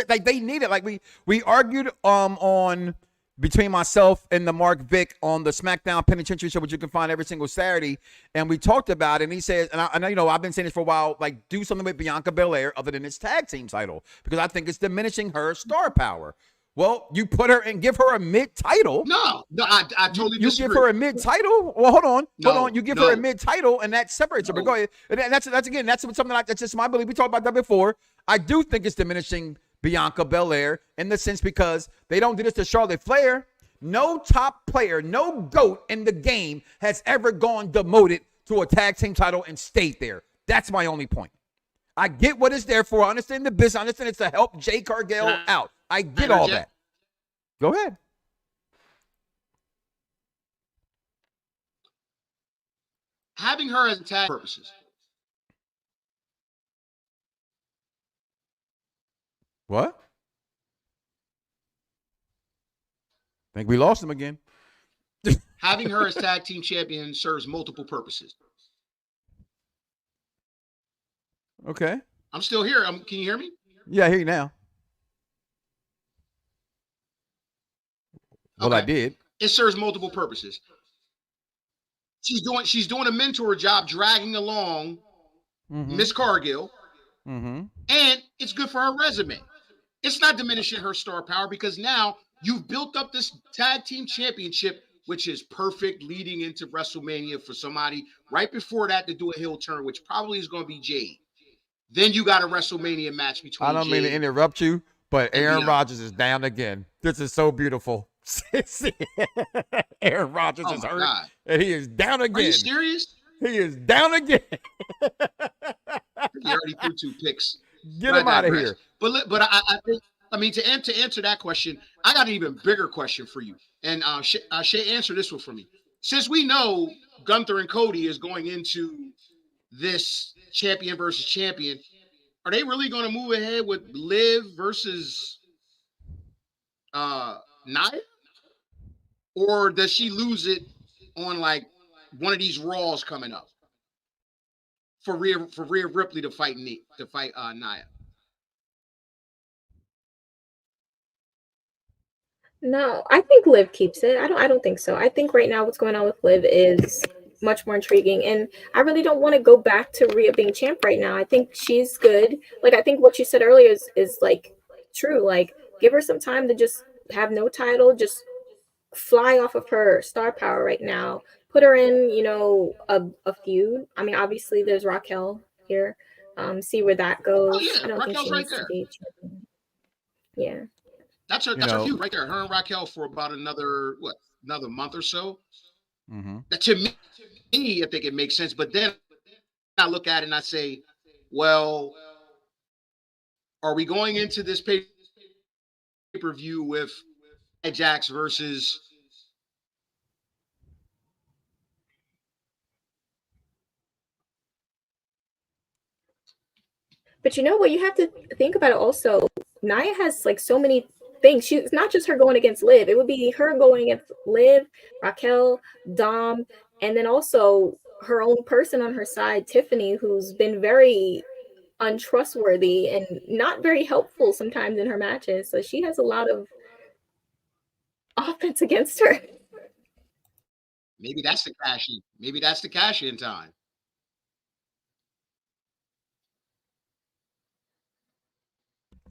like they need it. Like we argued on between myself and the Mark Vick on the SmackDown Penitentiary Show, which you can find every single Saturday, and we talked about it, and he says, and I know I've been saying this for a while, like do something with Bianca Belair other than this tag team title because I think it's diminishing her star power. Well, you put her and give her a mid-title. No, I totally You disagree. give her a mid-title. Well, hold on. You give her a No. mid-title, and that separates her. But go ahead. And that's something that's just my belief. We talked about that before. I do think it's diminishing Bianca Belair in the sense because they don't do this to Charlotte Flair. No top player, no GOAT in the game has ever gone demoted to a tag team title and stayed there. That's my only point. I get what it's there for. I understand the business. I understand it's to help Jay Cargill out. I get all that. Go ahead. Having her as tag purposes. What? I think we lost him again. Having her as tag team champion serves multiple purposes. Okay. I'm still here. Can you hear me? Yeah, I hear you now. Well, I did. It serves multiple purposes. She's doing a mentor job, dragging along Miss Cargill, and it's good for her resume. It's not diminishing her star power because now you've built up this tag team championship, which is perfect leading into WrestleMania for somebody right before that to do a heel turn, which probably is going to be Jade. Then you got a WrestleMania match between. I don't mean to interrupt you, but Aaron Rodgers is down again. This is so beautiful. Aaron Rodgers is hurt, and he is down again. Are you serious? He is down again. He already threw 2 picks. Get him out of here. But I think, I mean, to answer that question, I got an even bigger question for you. And Shay, answer this one for me. Since we know Gunther and Cody is going into this champion versus champion, are they really going to move ahead with Liv versus Nia? Or does she lose it on like one of these Raws coming up for Rhea Ripley to fight Nia? No, I think Liv keeps it. I don't think so. I think right now what's going on with Liv is much more intriguing, and I really don't want to go back to Rhea being champ right now. I think she's good. Like, I think what you said earlier is like true. Like, give her some time to just have no title, just fly off of her star power right now. Put her in, a feud. I mean, obviously there's Raquel here. See where that goes. Oh, yeah. I don't Raquel's think she right needs there. to be champion. Yeah. That's her feud right there. Her and Raquel for about another month or so. To me, I think it makes sense. But then I look at it and I say, well, are we going into this pay-per-view with Nia Jax versus But you know what? You have to think about it also. Nia has like so many things. She's not just her going against Liv. It would be her going against Liv, Raquel, Dom, and then also her own person on her side, Tiffany, who's been very untrustworthy and not very helpful sometimes in her matches. So she has a lot of offense against her. maybe that's the cash in. Maybe that's the cash in time.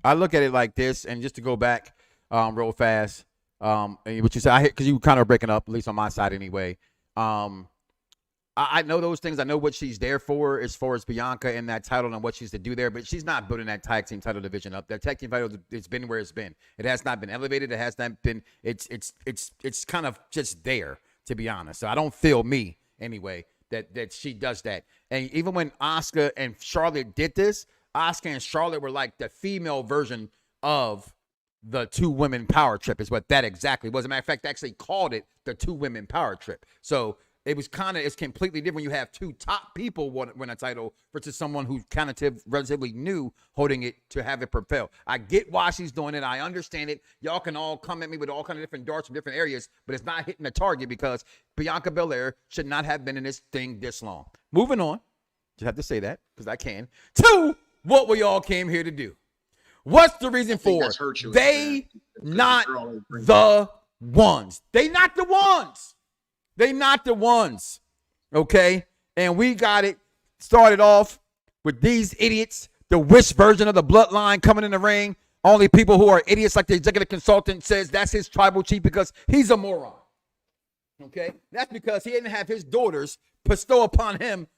I look at it like this, and just to go back real fast, what you said, because you kind of breaking up, at least on my side anyway. I know those things. I know what she's there for as far as Bianca and that title and what she's to do there, but she's not building that tag team title division up. That tag team title, it's been where it's been. It has not been elevated. It has not been. It's kind of just there, to be honest. So I don't feel me anyway that she does that. And even when Asuka and Charlotte did this, Asuka and Charlotte were like the female version of the 2 women power trip is what that exactly was. As a matter of fact, they actually called it the 2 women power trip. So it's completely different. You have 2 top people win a title versus someone who's kind of relatively new holding it to have it propel. I get why she's doing it. I understand it. Y'all can all come at me with all kind of different darts from different areas, but it's not hitting the target because Bianca Belair should not have been in this thing this long. Moving on. Just have to say that because I can. 2, what we all came here to do. What's the reason for they not the ones? They not the ones. They not the ones. Okay? And we got it started off with these idiots, the Wish version of the Bloodline coming in the ring. Only people who are idiots like the executive consultant says that's his tribal chief because he's a moron. Okay? That's because he didn't have his daughters bestow upon him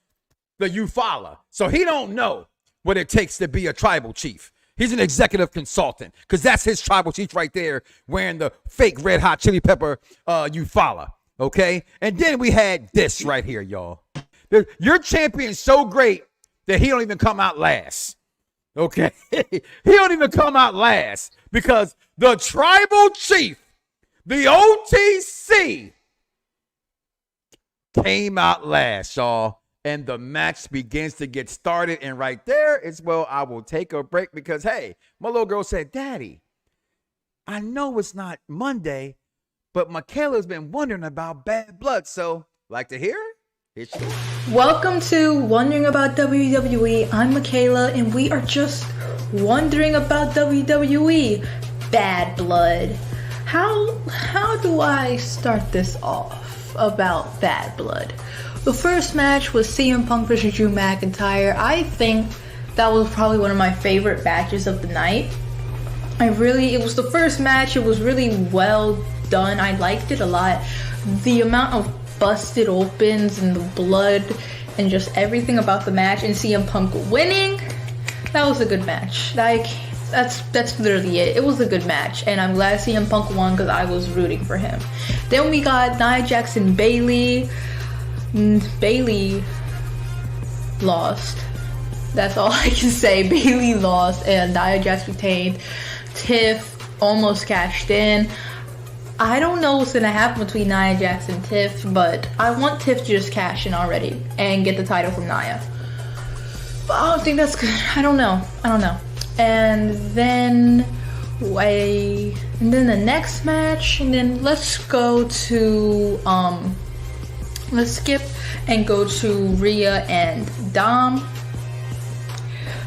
the Eufaula. So he don't know what it takes to be a tribal chief. He's an executive consultant because that's his tribal chief right there wearing the fake red hot chili pepper Eufaula. Okay? And then we had this right here, y'all. Your champion's so great that he don't even come out last. Okay? He don't even come out last because the tribal chief, the OTC, came out last, y'all. And the match begins to get started. And right there is where I will take a break because, hey, my little girl said, Daddy, I know it's not Monday, but Michaela's been wondering about Bad Blood. So, like to hear it? Here she is. Welcome to Wondering About WWE. I'm Michaela, and we are just wondering about WWE Bad Blood. How do I start this off about Bad Blood? The first match was CM Punk versus Drew McIntyre. I think that was probably one of my favorite matches of the night. It was the first match. It was really well done. I liked it a lot. The amount of busted opens and the blood and just everything about the match and CM Punk winning, that was a good match. That's literally it. It was a good match, and I'm glad CM Punk won because I was rooting for him. Then we got Nia Jax and Bayley. Bayley lost. That's all I can say. Bayley lost and Nia Jax retained. Tiff almost cashed in. I don't know what's gonna happen between Nia Jax and Tiff, but I want Tiff to just cash in already and get the title from Nia. But I don't think that's good. I don't know. And then the next match, and then let's skip and go to Rhea and Dom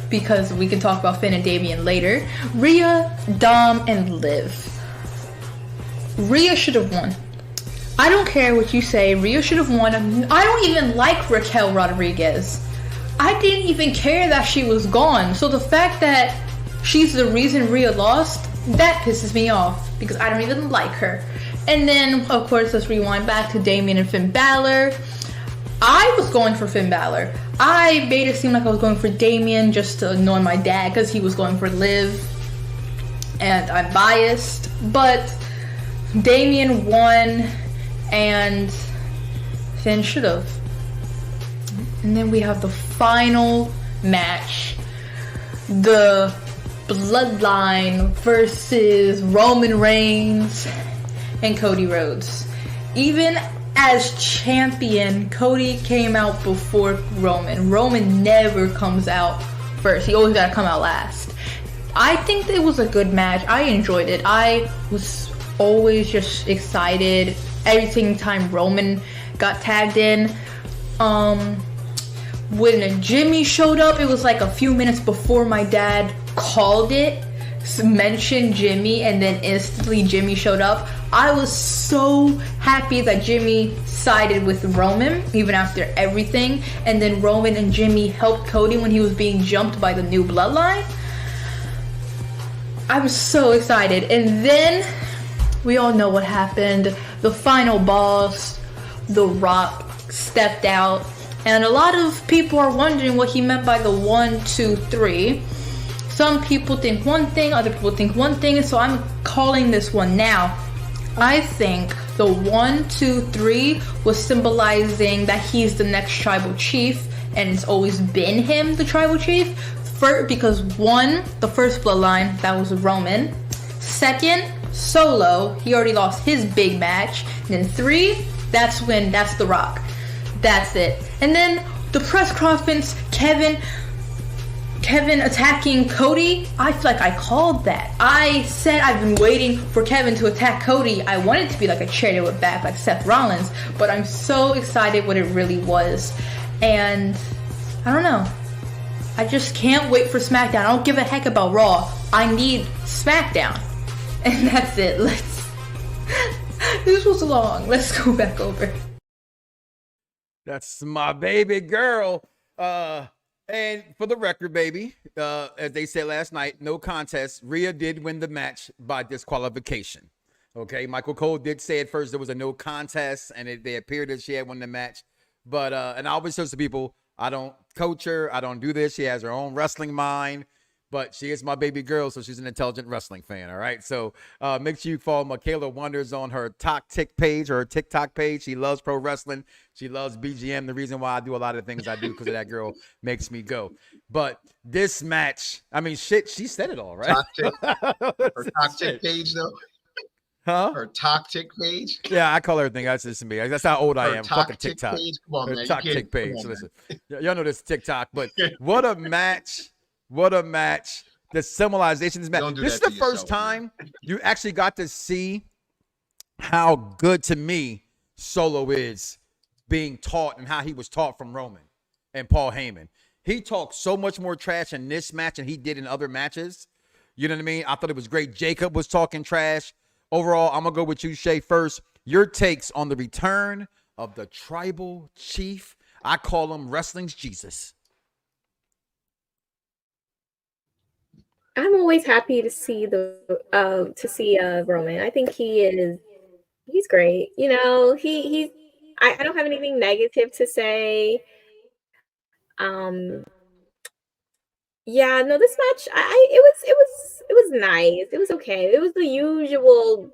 because we can talk about Finn and Damian later. Rhea, Dom, and Liv. Rhea should have won. I don't care what you say. Rhea should have won. I don't even like Raquel Rodriguez. I didn't even care that she was gone. So the fact that she's the reason Rhea lost, that pisses me off because I don't even like her. And then, of course, let's rewind back to Damian and Finn Bálor. I was going for Finn Bálor. I made it seem like I was going for Damian just to annoy my dad because he was going for Liv. And I'm biased. But Damian won and Finn should have. And then we have the final match. The Bloodline versus Roman Reigns and Cody Rhodes. Even as champion, Cody came out before Roman. Roman never comes out first. He always gotta come out last. I think it was a good match. I enjoyed it. I was always just excited every time Roman got tagged in. When Jimmy showed up, it was like a few minutes before my dad called it, mentioned Jimmy, and then instantly Jimmy showed up. I was so happy that Jimmy sided with Roman even after everything, and then Roman and Jimmy helped Cody when he was being jumped by the new Bloodline. I was so excited. And then we all know what happened. The final boss, The Rock, stepped out, and a lot of people are wondering what he meant by the 1, 2, 3. Some people think one thing, other people think one thing, so I'm calling this one now. I think the 1, 2, 3 was symbolizing that he's the next tribal chief, and it's always been him, the tribal chief. Because 1, the first bloodline, that was Roman. 2nd, Solo, he already lost his big match. And then 3, that's The Rock. That's it. And then the press conference, Kevin attacking Cody, I feel like I called that. I said I've been waiting for Kevin to attack Cody. I wanted it to be like a chair to it back like Seth Rollins, but I'm so excited what it really was. And I don't know. I just can't wait for SmackDown. I don't give a heck about Raw. I need SmackDown. And that's it. This was long. Let's go back over. That's my baby girl. And for the record, baby, as they said last night, no contest. Rhea did win the match by disqualification. Okay, Michael Cole did say at first there was a no contest, and they appeared that she had won the match. But and I always tell people, I don't coach her, I don't do this. She has her own wrestling mind, but she is my baby girl, so she's an intelligent wrestling fan. All right, so make sure you follow Michaela Wonders on her TikTok page. She loves pro wrestling. She loves BGM. The reason why I do a lot of things I do because of that girl makes me go. But this match, I mean, shit, she said it all, right? Her toxic page, though. Huh? Her toxic page. Yeah, I call everything. That's just me. That's how old I am. Fucking TikTok. Page. Come on, her man. toxic page. So listen, y'all know this TikTok, but what a match! What a match! The symbolization of this match. This is the first time you actually got to see how good to me Solo is being taught and how he was taught from Roman and Paul Heyman. He talked so much more trash in this match than he did in other matches. You know what I mean? I thought it was great. Jacob was talking trash. Overall, I'm going to go with you, Shay, first. Your takes on the return of the tribal chief. I call him wrestling's Jesus. I'm always happy to see Roman. I think he's great. You know, I don't have anything negative to say. Yeah, no, this match, it was nice. It was okay. It was the usual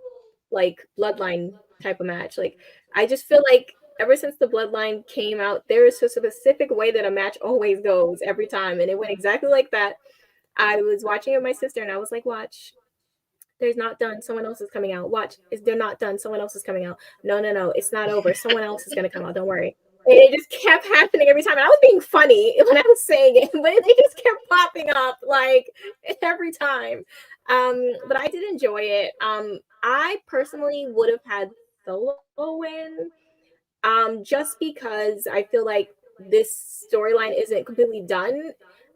like Bloodline type of match. Like I just feel like ever since the Bloodline came out, there is a specific way that a match always goes every time, and it went exactly like that. I was watching it with my sister, and I was like, "Watch, there's not done. Someone else is coming out. Watch, they're not done. Someone else is coming out. No, it's not over. Someone else is gonna come out. Don't worry." And it just kept happening every time. And I was being funny when I was saying it, but they just kept popping up like every time. But I did enjoy it. I personally would have had Solo win, just because I feel like this storyline isn't completely done.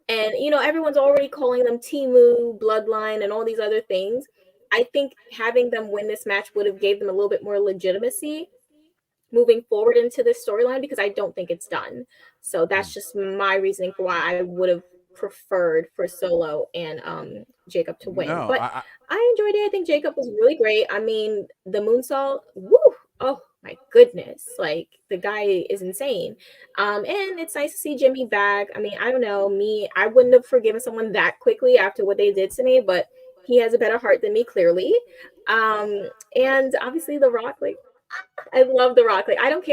And, you know, everyone's already calling them Timu, Bloodline, and all these other things. I think having them win this match would have gave them a little bit more legitimacy moving forward into this storyline, because I don't think it's done. So that's just my reasoning for why I would have preferred for Solo and Jacob to win. No, but I enjoyed it. I think Jacob was really great. I mean, the moonsault, woo! Oh my goodness, like the guy is insane. And it's nice to see Jimmy back. I mean, I don't know, I wouldn't have forgiven someone that quickly after what they did to me, but he has a better heart than me, clearly. And obviously The Rock, like, I love The Rock. Like, I don't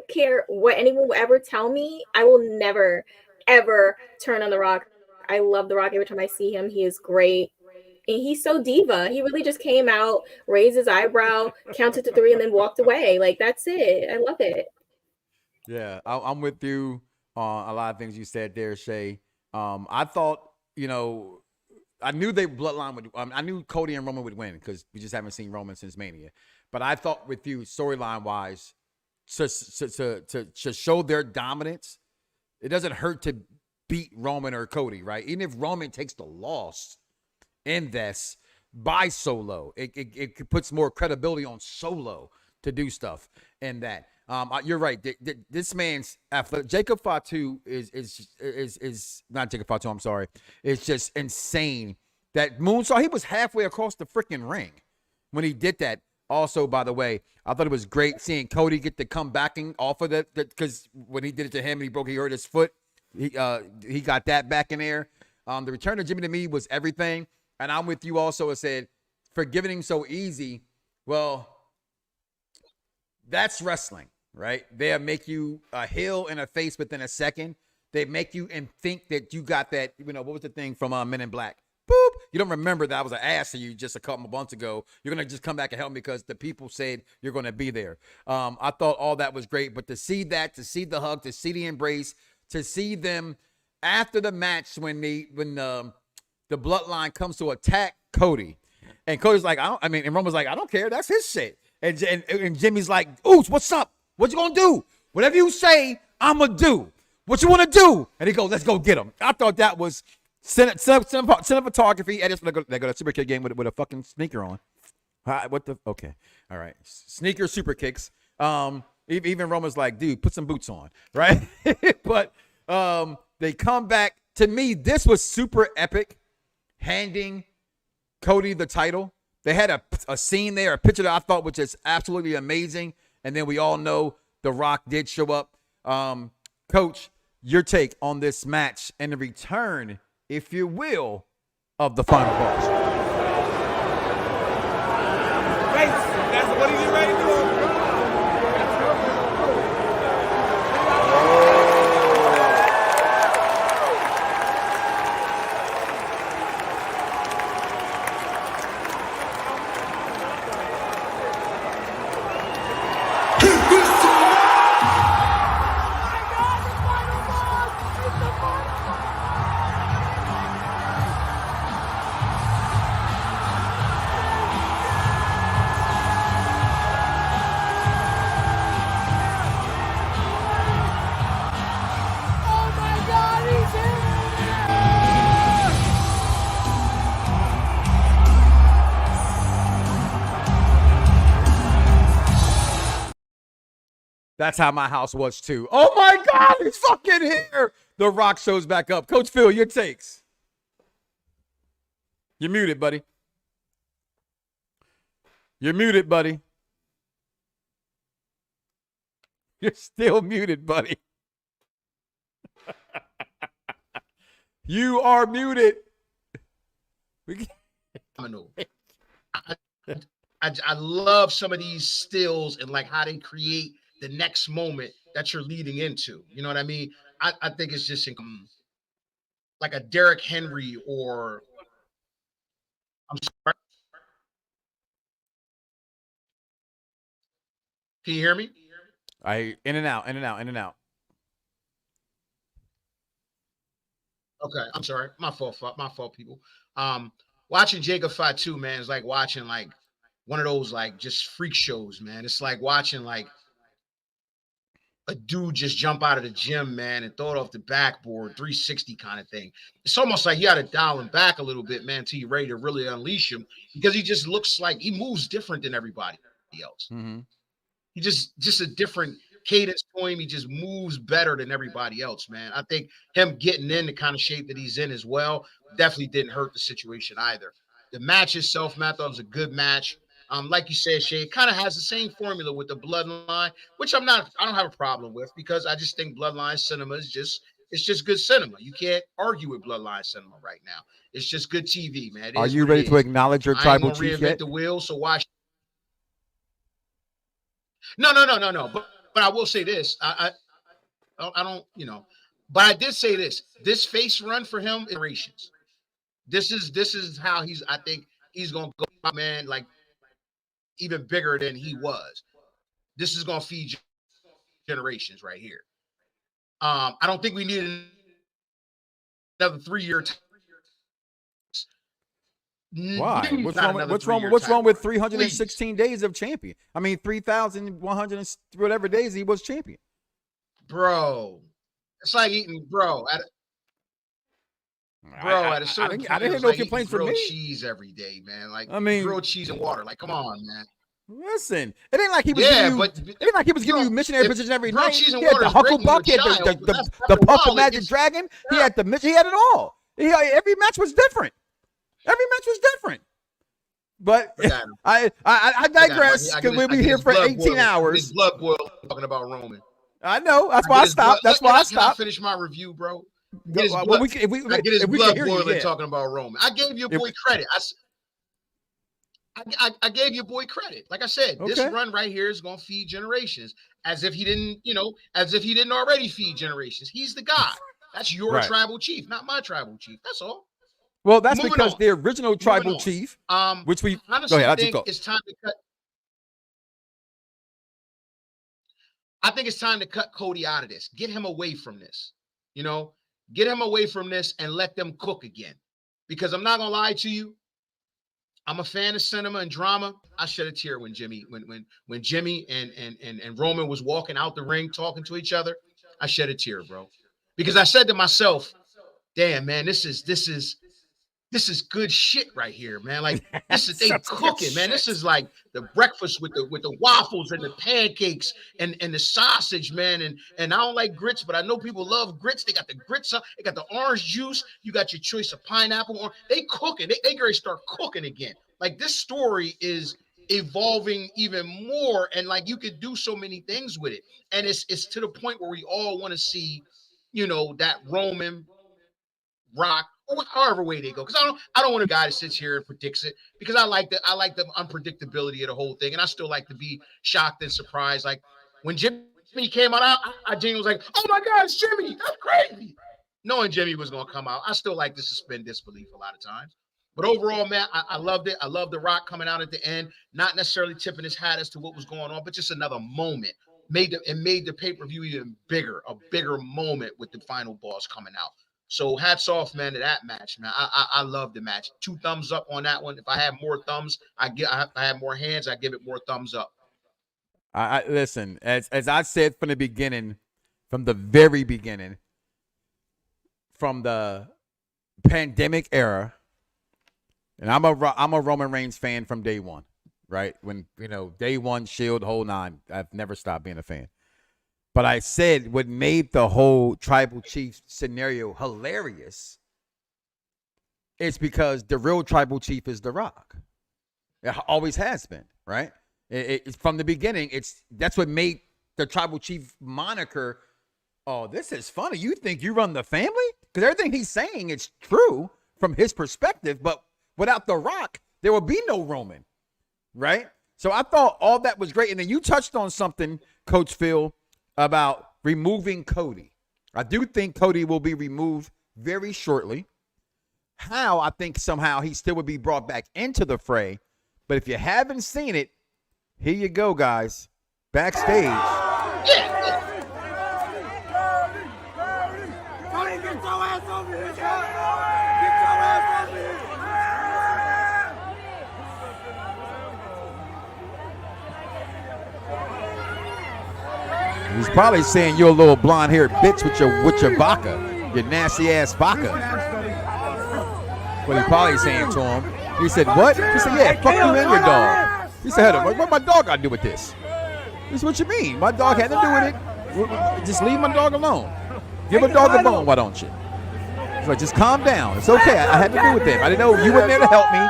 care what anyone will ever tell me. I will never, ever turn on The Rock. I love The Rock. Every time I see him, he is great. And he's so diva. He really just came out, raised his eyebrow, counted to 3, and then walked away. Like, that's it. I love it. Yeah, I'm with you on a lot of things you said there, Shay. I thought, you know, I knew Bloodline would. I knew Cody and Roman would win because we just haven't seen Roman since Mania. But I thought with you, storyline wise, to show their dominance, it doesn't hurt to beat Roman or Cody, right? Even if Roman takes the loss in this by Solo, it puts more credibility on Solo to do stuff in that. You're right. This man's athletic. Jacob Fatu is not Jacob Fatu. I'm sorry. It's just insane. That moonsault. He was halfway across the freaking ring when he did that. Also, by the way, I thought it was great seeing Cody get the comebacking off of that, because when he did it to him, he hurt his foot. He got that back in there. The return of Jimmy to me was everything. And I'm with you also. I said, forgiving him so easy. Well, that's wrestling, right? They'll make you a heel and a face within a second. They make you and think that you got that, you know, what was the thing from Men in Black? Boop. You don't remember that I was an ass to you just a couple of months ago. You're going to just come back and help me because the people said you're going to be there. I thought all that was great, but to see that, to see the hug, to see the embrace, to see them after the match when the Bloodline comes to attack Cody, and Cody's like, and Roman's like, I don't care. That's his shit. And Jimmy's like, Ooch, what's up? What you going to do? Whatever you say, I'm going to do. What you want to do? And he goes, let's go get him. I thought that was cinematography. Edits. They go to Super Kick game with a fucking sneaker on. Okay. All right. Sneaker super kicks. Even Roman's like, dude, put some boots on. Right. But They come back. To me, this was super epic, handing Cody the title. They had a scene there, a picture that I thought was just absolutely amazing. And then we all know The Rock did show up. Coach, your take on this match and the return, if you will, of the final boss. That's what he's ready to do. That's how my house was too. Oh my God, he's fucking here. The Rock shows back up. Coach Phil, your takes. You're muted, buddy. You're muted, buddy. You're still muted, buddy. You are muted. I love some of these stills and like how they create the next moment that you're leading into. You know what I mean? I think it's just like a Derrick Henry or I'm sorry. Can you hear me? In and out. Okay, I'm sorry. My fault, people. Watching Jacob Fatu, man, is like watching like one of those like just freak shows, man. It's like watching like a dude just jump out of the gym, man, and throw it off the backboard, 360 kind of thing. It's almost like you got to dial him back a little bit, man, till you're ready to really unleash him because he just looks like he moves different than everybody else. Mm-hmm. He just a different cadence for him. He just moves better than everybody else, man. I think him getting in the kind of shape that he's in as well definitely didn't hurt the situation either. The match itself, man, I thought it was a good match. Like you said, Shay, it kind of has the same formula with the Bloodline, which I don't have a problem with because I just think Bloodline cinema is just good cinema. You can't argue with Bloodline cinema right now. It's just good TV, man. Are you ready to acknowledge your tribal chief yet? The wheel, so watch. No. But I will say this. I don't, but I did say this. This face run for him is generations. This is how I think he's gonna go, man, like even bigger than he was. This is gonna feed generations right here. I don't think we need another 3-year. Why? What's wrong with 316 days of champion? I mean, 3,100 whatever days he was champion. Bro, it's like eating, at a certain point, I didn't hear no complaints from me. Cheese every day, man. Like, I mean, grilled cheese and water. Like, come on, man. Listen, it ain't like he was giving you missionary position every night. Cheese and he had water the Hucklebuck, he had the Puff the Magic Dragon. He had it all. Every match was different. But I digress because we'll be here for 18 hours. His blood boil talking about Roman. I know. That's why I stopped. Can I finish my review, bro? Get his blood boiling talking about Roman. I gave your boy credit. I gave your boy credit. Like I said, this run right here is gonna feed generations. As if he didn't already feed generations. He's the guy. That's your tribal chief, not my tribal chief. That's all. Well, that's because the original tribal chief, which we honestly think it's time to cut. I think it's time to cut Cody out of this. Get him away from this. Get him away from this and let them cook again. Because I'm not gonna lie to you. I'm a fan of cinema and drama. I shed a tear when Jimmy and Roman was walking out the ring talking to each other. I shed a tear, bro. Because I said to myself, damn, man, this is this is good shit right here, man. Like this is they Such good cooking, man. This shit. is like the breakfast with the waffles and the pancakes and the sausage, man. And I don't like grits, but I know people love grits. They got the grits up, they got the orange juice, you got your choice of pineapple. Or they cooking, they gonna start cooking again. Like this story is evolving even more, and like you could do so many things with it. And it's to the point where we all want to see, that Roman Rock, or however way they go. Because I don't want a guy that sits here and predicts it, because I like the unpredictability of the whole thing, and I still like to be shocked and surprised. Like when Jimmy came out, I genuinely was like, "Oh my God, it's Jimmy! That's crazy!" Knowing Jimmy was gonna come out, I still like to suspend disbelief a lot of times. But overall, man, I loved it. I love The Rock coming out at the end, not necessarily tipping his hat as to what was going on, but just another moment. Made the pay-per-view even bigger, a bigger moment with the final boss coming out. So hats off, man, to that match, man. I love the match. 2 thumbs up on that one. If I had more thumbs, I had more hands, I give it more thumbs up. I listen, as I said from the beginning, from the very beginning, from the pandemic era, and I'm a Roman Reigns fan from day one, right? When day one, Shield, whole nine. I've never stopped being a fan. But I said what made the whole tribal chief scenario hilarious is because the real tribal chief is The Rock. It always has been, right? It's from the beginning. That's what made the tribal chief moniker. Oh, this is funny. You think you run the family? Because everything he's saying is true from his perspective. But without The Rock, there will be no Roman, right? So I thought all that was great. And then you touched on something, Coach Phil, about removing Cody. I do think Cody will be removed very shortly. How? I think somehow he still would be brought back into the fray. But if you haven't seen it, here you go, guys. Backstage. Cody, get your ass over here! Get your ass over here! He's probably saying you're a little blonde-haired bitch with your vodka, your nasty-ass vodka. What he probably saying to him. He said, what? He said, yeah, fuck you and your dog. He said, what my dog got to do with this? This is what you mean. My dog had to do with it. Just leave my dog alone. Give a dog a bone, why don't you? So just calm down. It's okay. I had to do with them. I didn't know you weren't there to help me.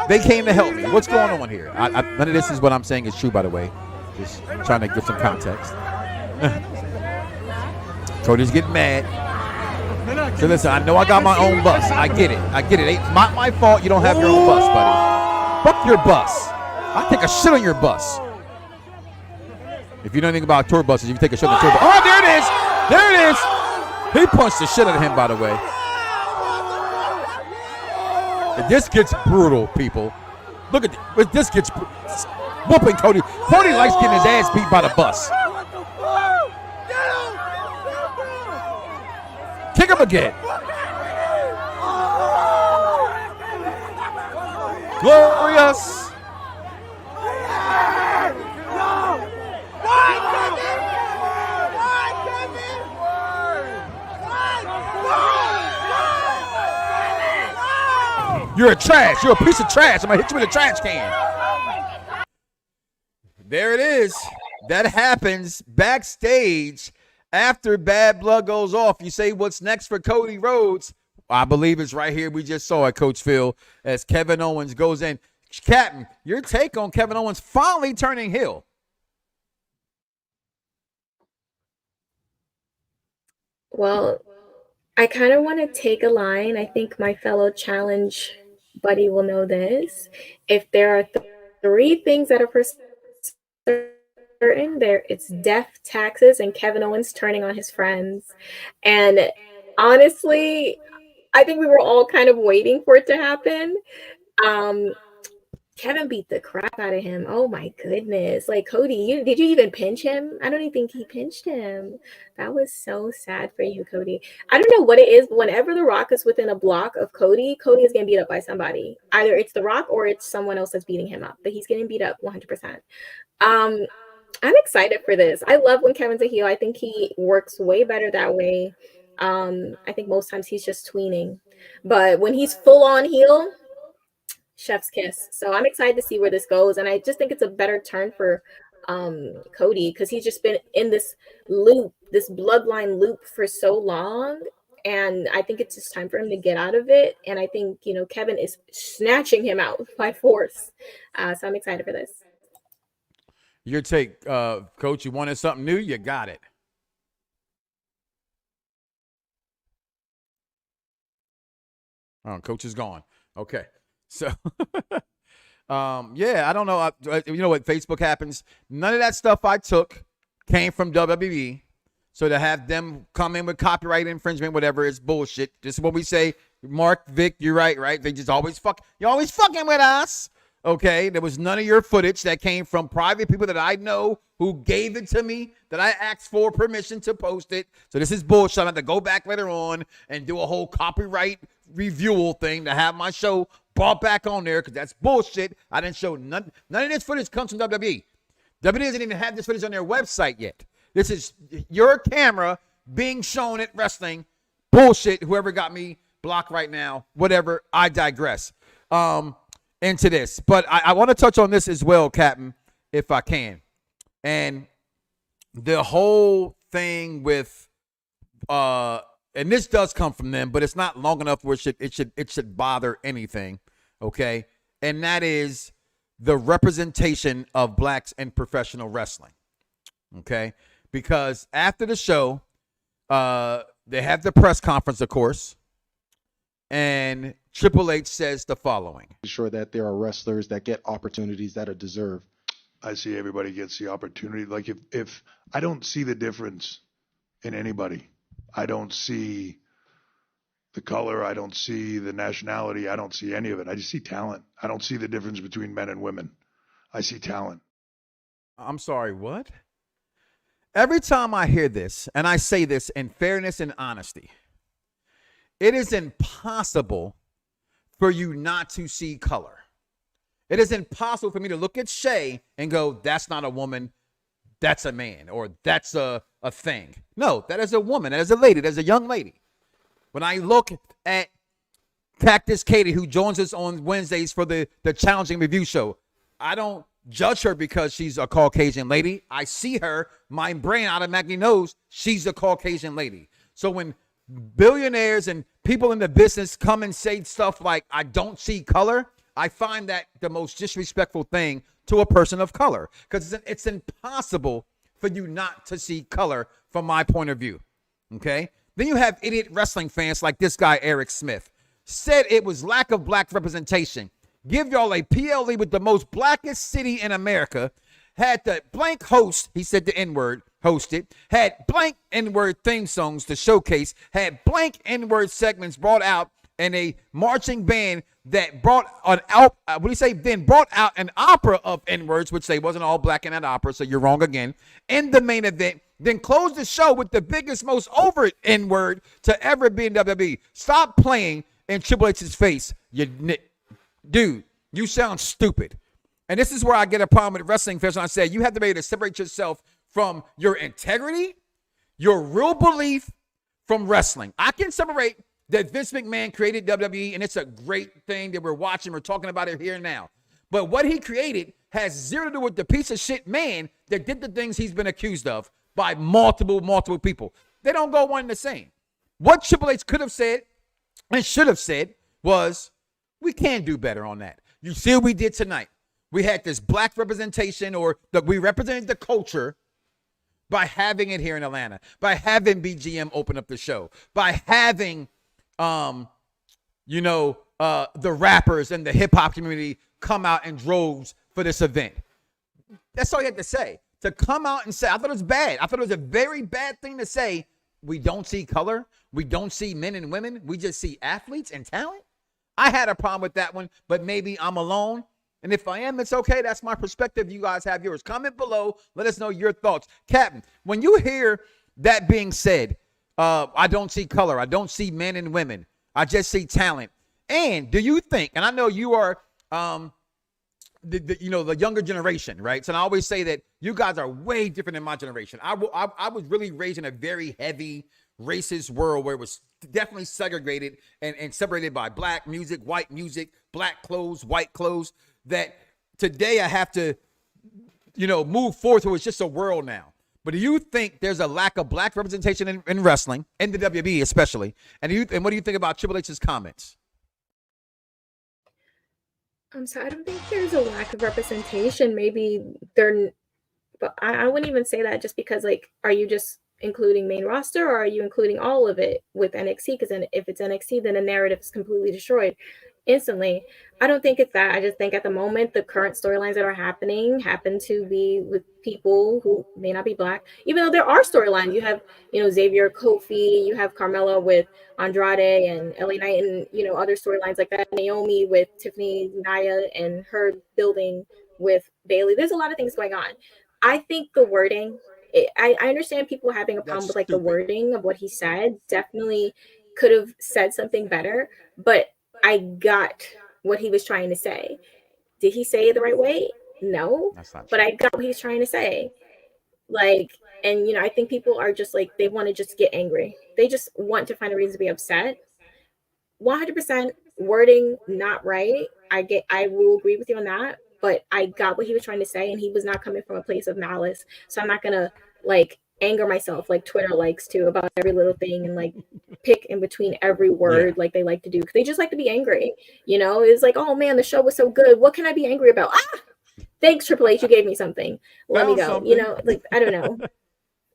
They came to help me. What's going on here? None of this is what I'm saying is true, by the way. Just trying to give some context. Cody's getting mad. So listen, I know I got my own bus. I get it. It ain't not my fault you don't have your own bus, buddy. Fuck your bus. I take a shit on your bus. If you know anything about tour buses, you can take a shit on the tour bus. Oh, there it is. There it is. He punched the shit out of him, by the way. And this gets brutal, people. Look at this. This gets whooping Cody. Cody likes getting his ass beat by the bus. Kick him again. Glorious. You're a trash. You're a piece of trash. I'm going to hit you with a trash can. There it is. That happens backstage after Bad Blood goes off. You say, what's next for Cody Rhodes? I believe it's right here. We just saw it, Coach Phil, as Kevin Owens goes in. Captain, your take on Kevin Owens finally turning heel. Well, I kind of want to take a line. I think my fellow challenge buddy will know this. If there are 3 things that are for certain, it's death, taxes, and Kevin Owens turning on his friends. And honestly, I think we were all kind of waiting for it to happen. Kevin beat the crap out of him. Oh my goodness. Like, Cody, did you even pinch him? I don't even think he pinched him. That was so sad for you, Cody. I don't know what it is, but whenever The Rock is within a block of Cody is getting beat up by somebody. Either it's The Rock or it's someone else that's beating him up, but he's getting beat up 100%. I'm excited for this. I love when Kevin's a heel. I think he works way better that way. I think most times he's just tweening. But when he's full on heel, chef's kiss. So I'm excited to see where this goes. And I just think it's a better turn for Cody, because he's just been in this loop, this bloodline loop for so long. And I think it's just time for him to get out of it. And I think, Kevin is snatching him out by force. So I'm excited for this. Your take, Coach, you wanted something new? You got it. Oh, Coach is gone. Okay. So, yeah, I don't know. You know what Facebook happens? None of that stuff I took came from WWE. So to have them come in with copyright infringement, whatever, is bullshit. This is what we say. Mark, Vic, you're right? They just always you're always fucking with us. Okay, there was none of your footage that came from private people that I know who gave it to me, that I asked for permission to post it. So this is bullshit. I have to go back later on and do a whole copyright review thing to have my show brought back on there, because that's bullshit. I didn't show none of this footage comes from WWE. WWE doesn't even have this footage on their website yet. This is your camera being shown at wrestling. Bullshit. Whoever got me blocked right now, whatever. I digress. Into this, but I want to touch on this as well, Captain, if I can. And the whole thing with and this does come from them, but it's not long enough where it should bother anything, okay? And that is the representation of blacks in professional wrestling, okay? Because after the show, they have the press conference, of course, and Triple H says the following: sure that there are wrestlers that get opportunities that are deserved. I see everybody gets the opportunity. Like if I don't see the difference in anybody, I don't see the color, I don't see the nationality, I don't see any of it. I just see talent. I don't see the difference between men and women. I see talent. I'm sorry, what? Every time I hear this, and I say this in fairness and honesty, it is impossible for you not to see color. It is impossible for me to look at Shay and go, that's not a woman, that's a man, or that's a thing. No, that is a woman, that is a lady, that is a young lady. When I look at Cactus Katie, who joins us on Wednesdays for the Challenging Review Show, I don't judge her because she's a Caucasian lady. I see her, my brain automatically knows she's a Caucasian lady. So when billionaires and people in the business come and say stuff like, I don't see color, I find that the most disrespectful thing to a person of color, because it's impossible for you not to see color from my point of view, okay? Then you have idiot wrestling fans like this guy, Eric Smith, said it was lack of black representation. Give y'all a PLE with the most blackest city in America, had the blank host, he said the N-word, hosted, had blank N-word theme songs to showcase, had blank N-word segments brought out, and a marching band that brought an out, brought out an opera of N-words, which they wasn't all black in that opera, so you're wrong again, in the main event, then closed the show with the biggest, most overt N-word to ever be in WWE. Stop playing in Triple H's face, dude, you sound stupid. And this is where I get a problem with wrestling fans when I say you have to be able to separate yourself from your integrity, your real belief from wrestling. I can separate that Vince McMahon created WWE, and it's a great thing that we're watching. We're talking about it here and now. But what he created has zero to do with the piece of shit man that did the things he's been accused of by multiple people. They don't go one and the same. What Triple H could have said and should have said was, we can do better on that. You see what we did tonight. We had this black representation, or that we represented the culture by having it here in Atlanta, by having BGM open up the show, by having, the rappers and the hip hop community come out in droves for this event. That's all you had to say. To come out and say, I thought it was bad. I thought it was a very bad thing to say. We don't see color. We don't see men and women. We just see athletes and talent. I had a problem with that one, but maybe I'm alone. And if I am, it's okay. That's my perspective. You guys have yours. Comment below. Let us know your thoughts. Captain, when you hear that being said, I don't see color. I don't see men and women. I just see talent. And do you think, and I know you are the younger generation, right? So I always say that you guys are way different than my generation. I was really raised in a very heavy racist world where it was definitely segregated and separated by black music, black clothes, white clothes, that today I have to, move forward to it's just a world now. But do you think there's a lack of black representation in wrestling, in the WWE especially? And what do you think about Triple H's comments? So I don't think there's a lack of representation. Maybe but I wouldn't even say that, just because, like, are you just including main roster, or are you including all of it with NXT? Because then if it's NXT, then the narrative is completely destroyed instantly. I don't think it's that. I just think at the moment, the current storylines that are happening happen to be with people who may not be black, even though there are storylines. You have, Xavier, Kofi, you have Carmella with Andrade and LA Knight, and, other storylines like that. Naomi with Tiffany, Nia, and her building with Bayley. There's a lot of things going on. I think the wording, I understand people having a problem with, like, the wording of what he said. Definitely could have said something better, but I got what he was trying to say. Did he say it the right way? No, but I got what he's trying to say. Like, and I think people are just like, they want to just get angry. They just want to find a reason to be upset. 100% wording not right. I will agree with you on that, but I got what he was trying to say, and he was not coming from a place of malice. So I'm not gonna, like, anger myself like Twitter likes to about every little thing and, like, pick in between every word, like they like to do, because they just like to be angry. It's like, oh man, the show was so good, what can I be angry about? Thanks, Triple H, you gave me something, let me go. Like, I don't know.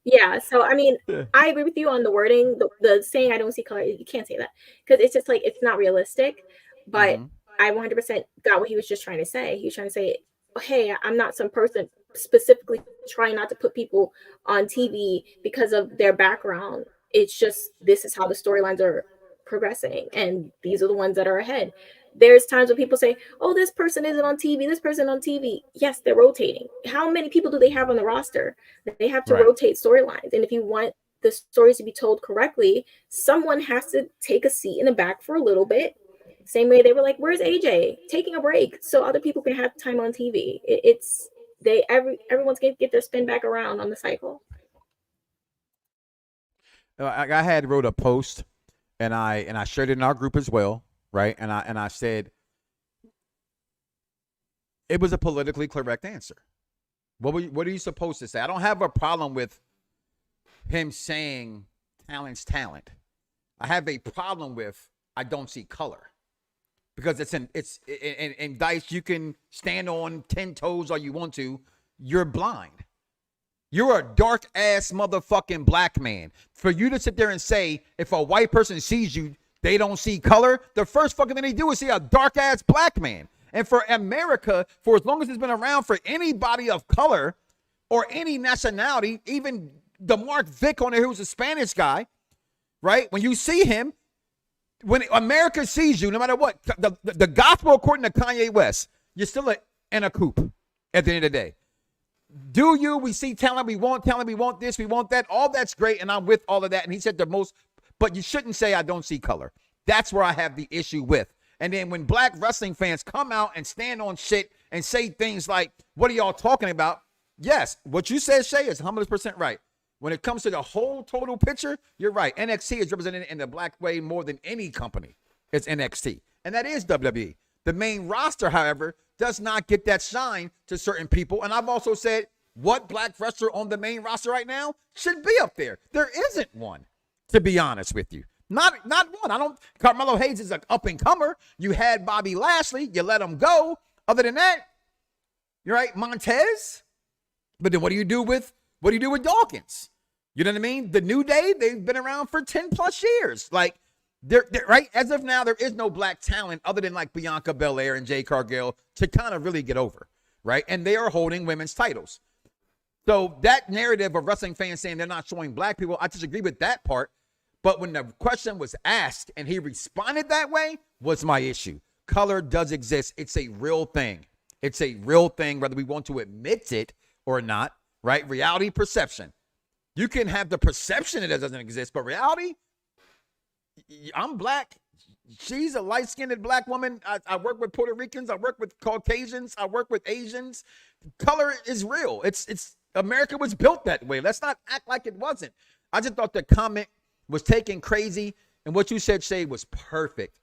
Yeah, so I mean, I agree with you on the wording. The saying I don't see color, you can't say that, because it's just like, it's not realistic. But I 100% got what he was just trying to say. He was trying to say, hey, I'm not some person specifically trying not to put people on TV because of their background. It's just, this is how the storylines are progressing, and these are the ones that are ahead. There's times when people say, oh, this person isn't on TV, this person on TV. Yes, they're rotating. How many people do they have on the roster? They have to rotate storylines. And if you want the stories to be told correctly, someone has to take a seat in the back for a little bit. Same way they were like, where's AJ? Taking a break so other people can have time on TV. Everyone's going to get their spin back around on the cycle. I had wrote a post, and I shared it in our group as well, right? And I said it was a politically correct answer. What are you supposed to say? I don't have a problem with him saying talent's talent. I have a problem with I don't see color. Because it's in Dice, you can stand on 10 toes all you want to. You're blind. You're a dark ass motherfucking black man. For you to sit there and say, if a white person sees you, they don't see color, the first fucking thing they do is see a dark ass black man. And for America, for as long as it's been around, for anybody of color or any nationality, even the Mark Vick on there, who's a Spanish guy, right? When you see him, when America sees you, no matter what, the gospel according to Kanye West, you're still in a coop at the end of the day. We see talent, we want this, we want that. All that's great, and I'm with all of that. And he said but you shouldn't say I don't see color. That's where I have the issue with. And then when black wrestling fans come out and stand on shit and say things like, what are y'all talking about? Yes, what you said, Shay, is 100% right. When it comes to the whole total picture, you're right. NXT is represented in the black way more than any company. It's NXT. And that is WWE. The main roster, however, does not get that shine to certain people. And I've also said, what black wrestler on the main roster right now should be up there? There isn't one, to be honest with you. Not one. Carmelo Hayes is an up-and-comer. You had Bobby Lashley. You let him go. Other than that, you're right, Montez. But then what do you do with Dawkins? You know what I mean? The New Day, they've been around for 10 plus years. Like, they're right. As of now, there is no black talent other than like Bianca Belair and Jade Cargill to kind of really get over, right? And they are holding women's titles. So that narrative of wrestling fans saying they're not showing black people, I disagree with that part. But when the question was asked and he responded that way, was my issue. Color does exist. It's a real thing. It's a real thing, whether we want to admit it or not, right? Reality perception. You can have the perception that it doesn't exist, but reality, I'm black. She's a light-skinned black woman. I work with Puerto Ricans. I work with Caucasians. I work with Asians. Color is real. It's America was built that way. Let's not act like it wasn't. I just thought the comment was taken crazy, and what you said, Shay, was perfect.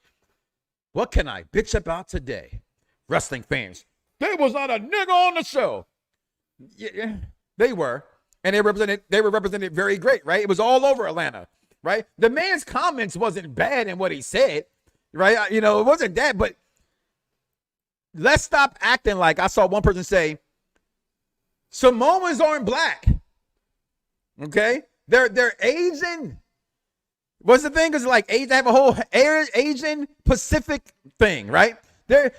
What can I bitch about today? Wrestling fans, there was not a nigga on the show. Yeah, they were. And they were represented very great, right? It was all over Atlanta, right? The man's comments wasn't bad in what he said, right? You know, it wasn't that, but let's stop acting like, I saw one person say, Samoans aren't black. Okay? They're Asian. What's the thing? Because like they have a whole Asian Pacific thing, right? The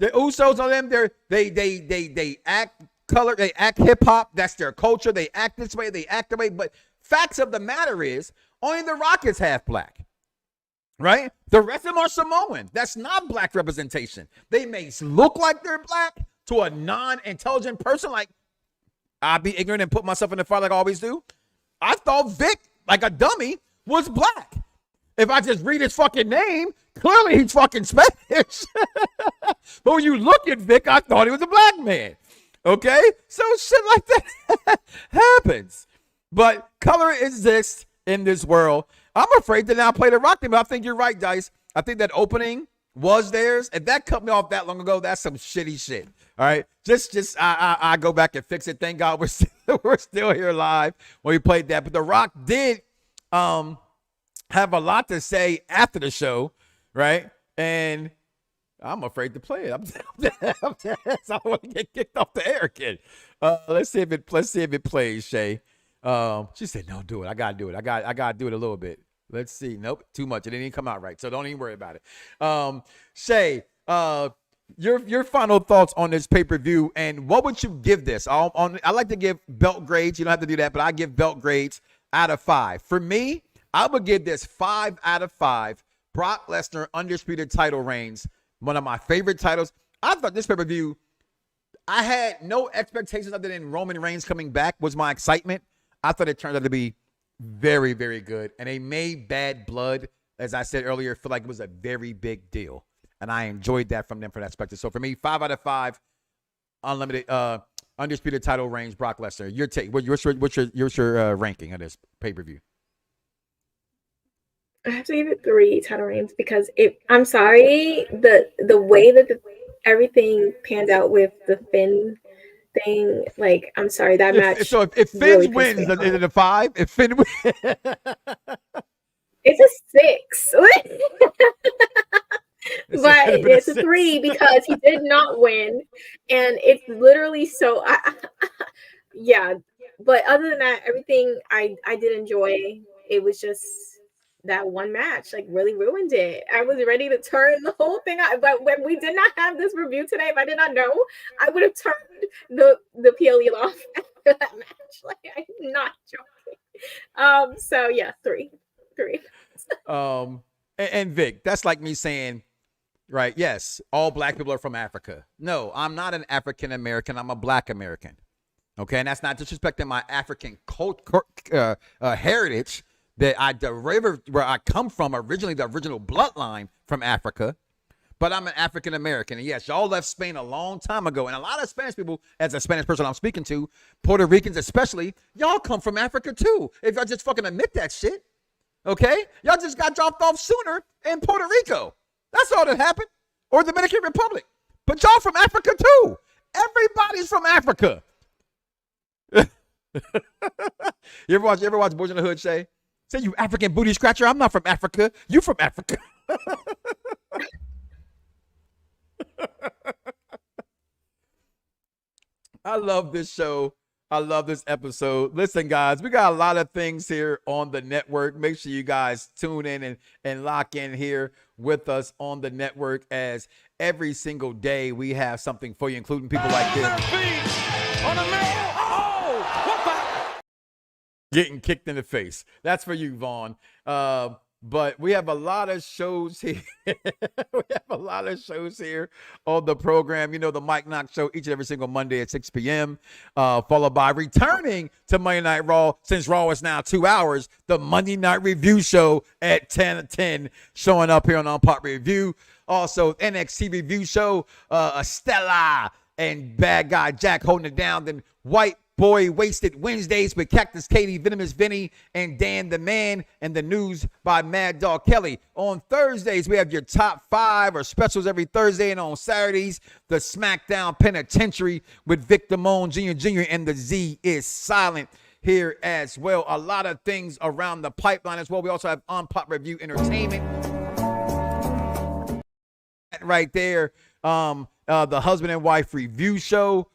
Usos on them, they act color, they act hip hop, that's their culture. They act this way, they act the way. But facts of the matter is, only The Rock is half black. Right? The rest of them are Samoan. That's not black representation. They may look like they're black to a non-intelligent person. Like, I'd be ignorant and put myself in the fire like I always do. I thought Vic, like a dummy, was black. If I just read his fucking name, clearly he's fucking Spanish. But when you look at Vic, I thought he was a black man. Okay? So shit like that happens. But color exists in this world. I'm afraid to now play the Rock thing, but I think you're right, Dice. I think that opening was theirs. If that cut me off that long ago, that's some shitty shit. All right, I go back and fix it. Thank God we're still here live when we played that. But The Rock did have a lot to say after the show, right? And I'm afraid to play it. I don't want to get kicked off the air again. Let's see if it plays, Shay. She said, "No, do it. I gotta do it. I gotta do it a little bit." Let's see. Nope, too much. It didn't even come out right, so don't even worry about it. Shay, your final thoughts on this pay-per-view, and what would you give this? I like to give belt grades. You don't have to do that, but I give belt grades out of 5. For me, I would give this 5 out of 5. Brock Lesnar undisputed title reigns, one of my favorite titles. I thought this pay-per-view, I had no expectations other than Roman Reigns coming back was my excitement. I thought it turned out to be very, very good. And they made Bad Blood, as I said earlier, feel like it was a very big deal. And I enjoyed that from them for that perspective. So for me, 5 out of 5, unlimited, undisputed title reigns, Brock Lesnar. Your take, what's your ranking of this pay-per-view? I have to give it 3 title reigns because I'm sorry, the way that everything panned out with the Finn thing, like, I'm sorry, that match. So if Finn really wins, is it a 5? If Finn wins, it's a 6. But it's a 3 because he did not win, and it's literally so. Yeah, but other than that, everything I did enjoy. It was just that one match like really ruined it. I was ready to turn the whole thing on, but when we did not have this review today, if I did not know, I would have turned the PLE off after that match. Like, I'm not joking. So yeah, 3. And Vic, that's like me saying, right, yes, all black people are from Africa. No, I'm not an African American. I'm a black American. Okay, and that's not disrespecting my African heritage that I derived, where I come from originally, the original bloodline from Africa. But I'm an African American. And yes, y'all left Spain a long time ago. And a lot of Spanish people, as a Spanish person I'm speaking to, Puerto Ricans especially, y'all come from Africa too. If y'all just fucking admit that shit. Okay? Y'all just got dropped off sooner in Puerto Rico. That's all that happened. Or the Dominican Republic. But y'all from Africa too. Everybody's from Africa. You ever watch Boys in the Hood, Shay? Say, you African booty scratcher. I'm not from Africa. You from Africa. I love this show. I love this episode. Listen, guys, we got a lot of things here on the network. Make sure you guys tune in and lock in here with us on the network, as every single day we have something for you, including people like this. Getting kicked in the face. That's for you, Vaughn. But we have a lot of shows here. We have a lot of shows here on the program. You know, the Mike Knoxxx Show each and every single Monday at 6 p.m. Followed by returning to Monday Night Raw, since Raw is now 2 hours, the Monday Night Review Show at 10 showing up here on Unpop Review. Also, NXT Review Show, Estella and Bad Guy Jack holding it down. Then White Boy Wasted Wednesdays with Cactus Katie, Venomous Vinny, and Dan the Man, and the news by Mad Dog Kelly. On Thursdays, we have your top 5 or specials every Thursday, and on Saturdays, the SmackDown Penitentiary with Vic Damone Jr. and the Z is Silent here as well. A lot of things around the pipeline as well. We also have Unpop Review Entertainment right there. The husband and wife review show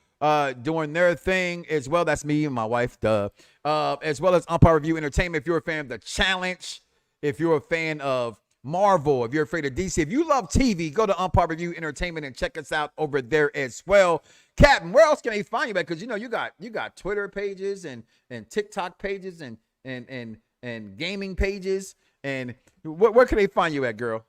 doing their thing as well. That's me and my wife, as well as Umpire Review Entertainment. If you're a fan of The Challenge, if you're a fan of Marvel, if you're afraid of DC, if you love TV, go to Umpire Review Entertainment and check us out over there as well. Captain, where else can they find you? Because you know you got Twitter pages and TikTok pages and gaming pages, and where can they find you at, girl?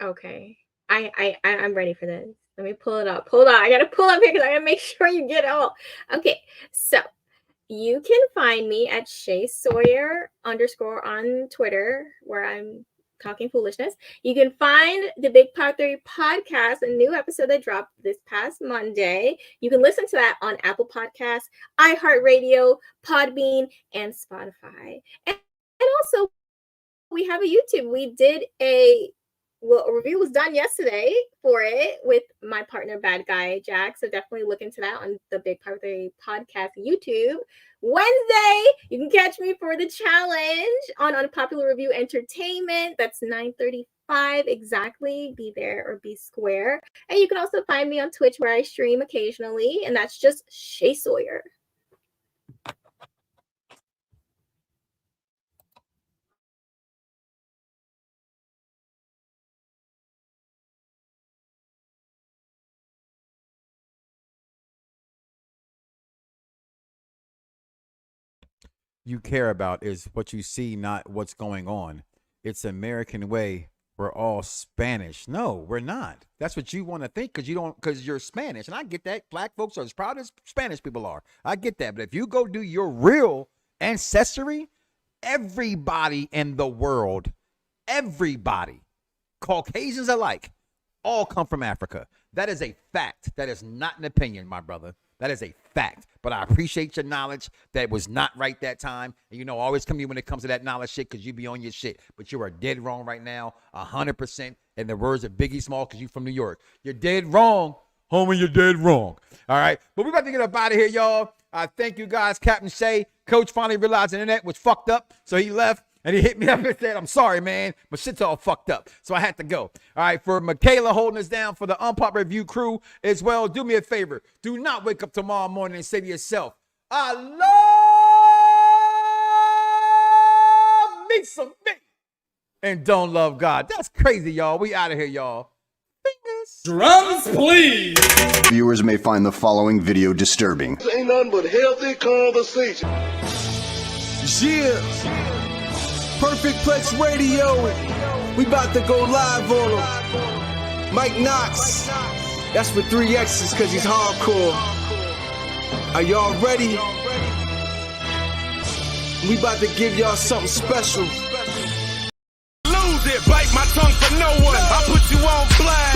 Okay, I'm ready for this. Let me pull it up. Hold on, I gotta pull up here because I gotta make sure you get it all. Okay, so you can find me at Shay Sawyer _ on Twitter, where I'm talking foolishness. You can find the Big Pod Theory podcast, a new episode that dropped this past Monday. You can listen to that on Apple Podcasts, iHeartRadio, Podbean, and Spotify. And also, we have a YouTube. We did a review was done yesterday for it with my partner, Bad Guy Jax. So definitely look into that on the Big Pod Theory podcast YouTube. Wednesday, you can catch me for the challenge on Unpopular Review Entertainment. That's 9:35 exactly. Be there or be square. And you can also find me on Twitch, where I stream occasionally, and that's just Shay Sawyer. You care about is what you see, not what's going on. It's American way. We're all Spanish. No, we're not. That's what you want to think because you're Spanish. And I get that. Black folks are as proud as Spanish people are. I get that. But if you go do your real ancestry, everybody in the world, everybody, Caucasians alike, all come from Africa. That is a fact. That is not an opinion, my brother. That is a fact. But I appreciate your knowledge. That was not right that time. And, you know, always come to you when it comes to that knowledge shit because you be on your shit. But you are dead wrong right now, 100%. In the words of Biggie Small, because you from New York. You're dead wrong, homie. You're dead wrong. All right. But we're about to get up out of here, y'all. Thank you, guys. Captain Shay. Coach finally realized the internet was fucked up, so he left. And he hit me up and said, I'm sorry, man, but shit's all fucked up. So I had to go. All right, for Michaela holding us down, for the Unpop Review crew as well, do me a favor. Do not wake up tomorrow morning and say to yourself, I love me some me and don't love God. That's crazy, y'all. We out of here, y'all. Fingers. Drums, please. Viewers may find the following video disturbing. This ain't nothing but healthy conversation. Yeah. Perfect Plex Radio. We about to go live on him. Mike Knoxxx. That's with 3 X's because he's hardcore. Are y'all ready? We about to give y'all something special. Lose it, bite my tongue for no one. I put you on blast.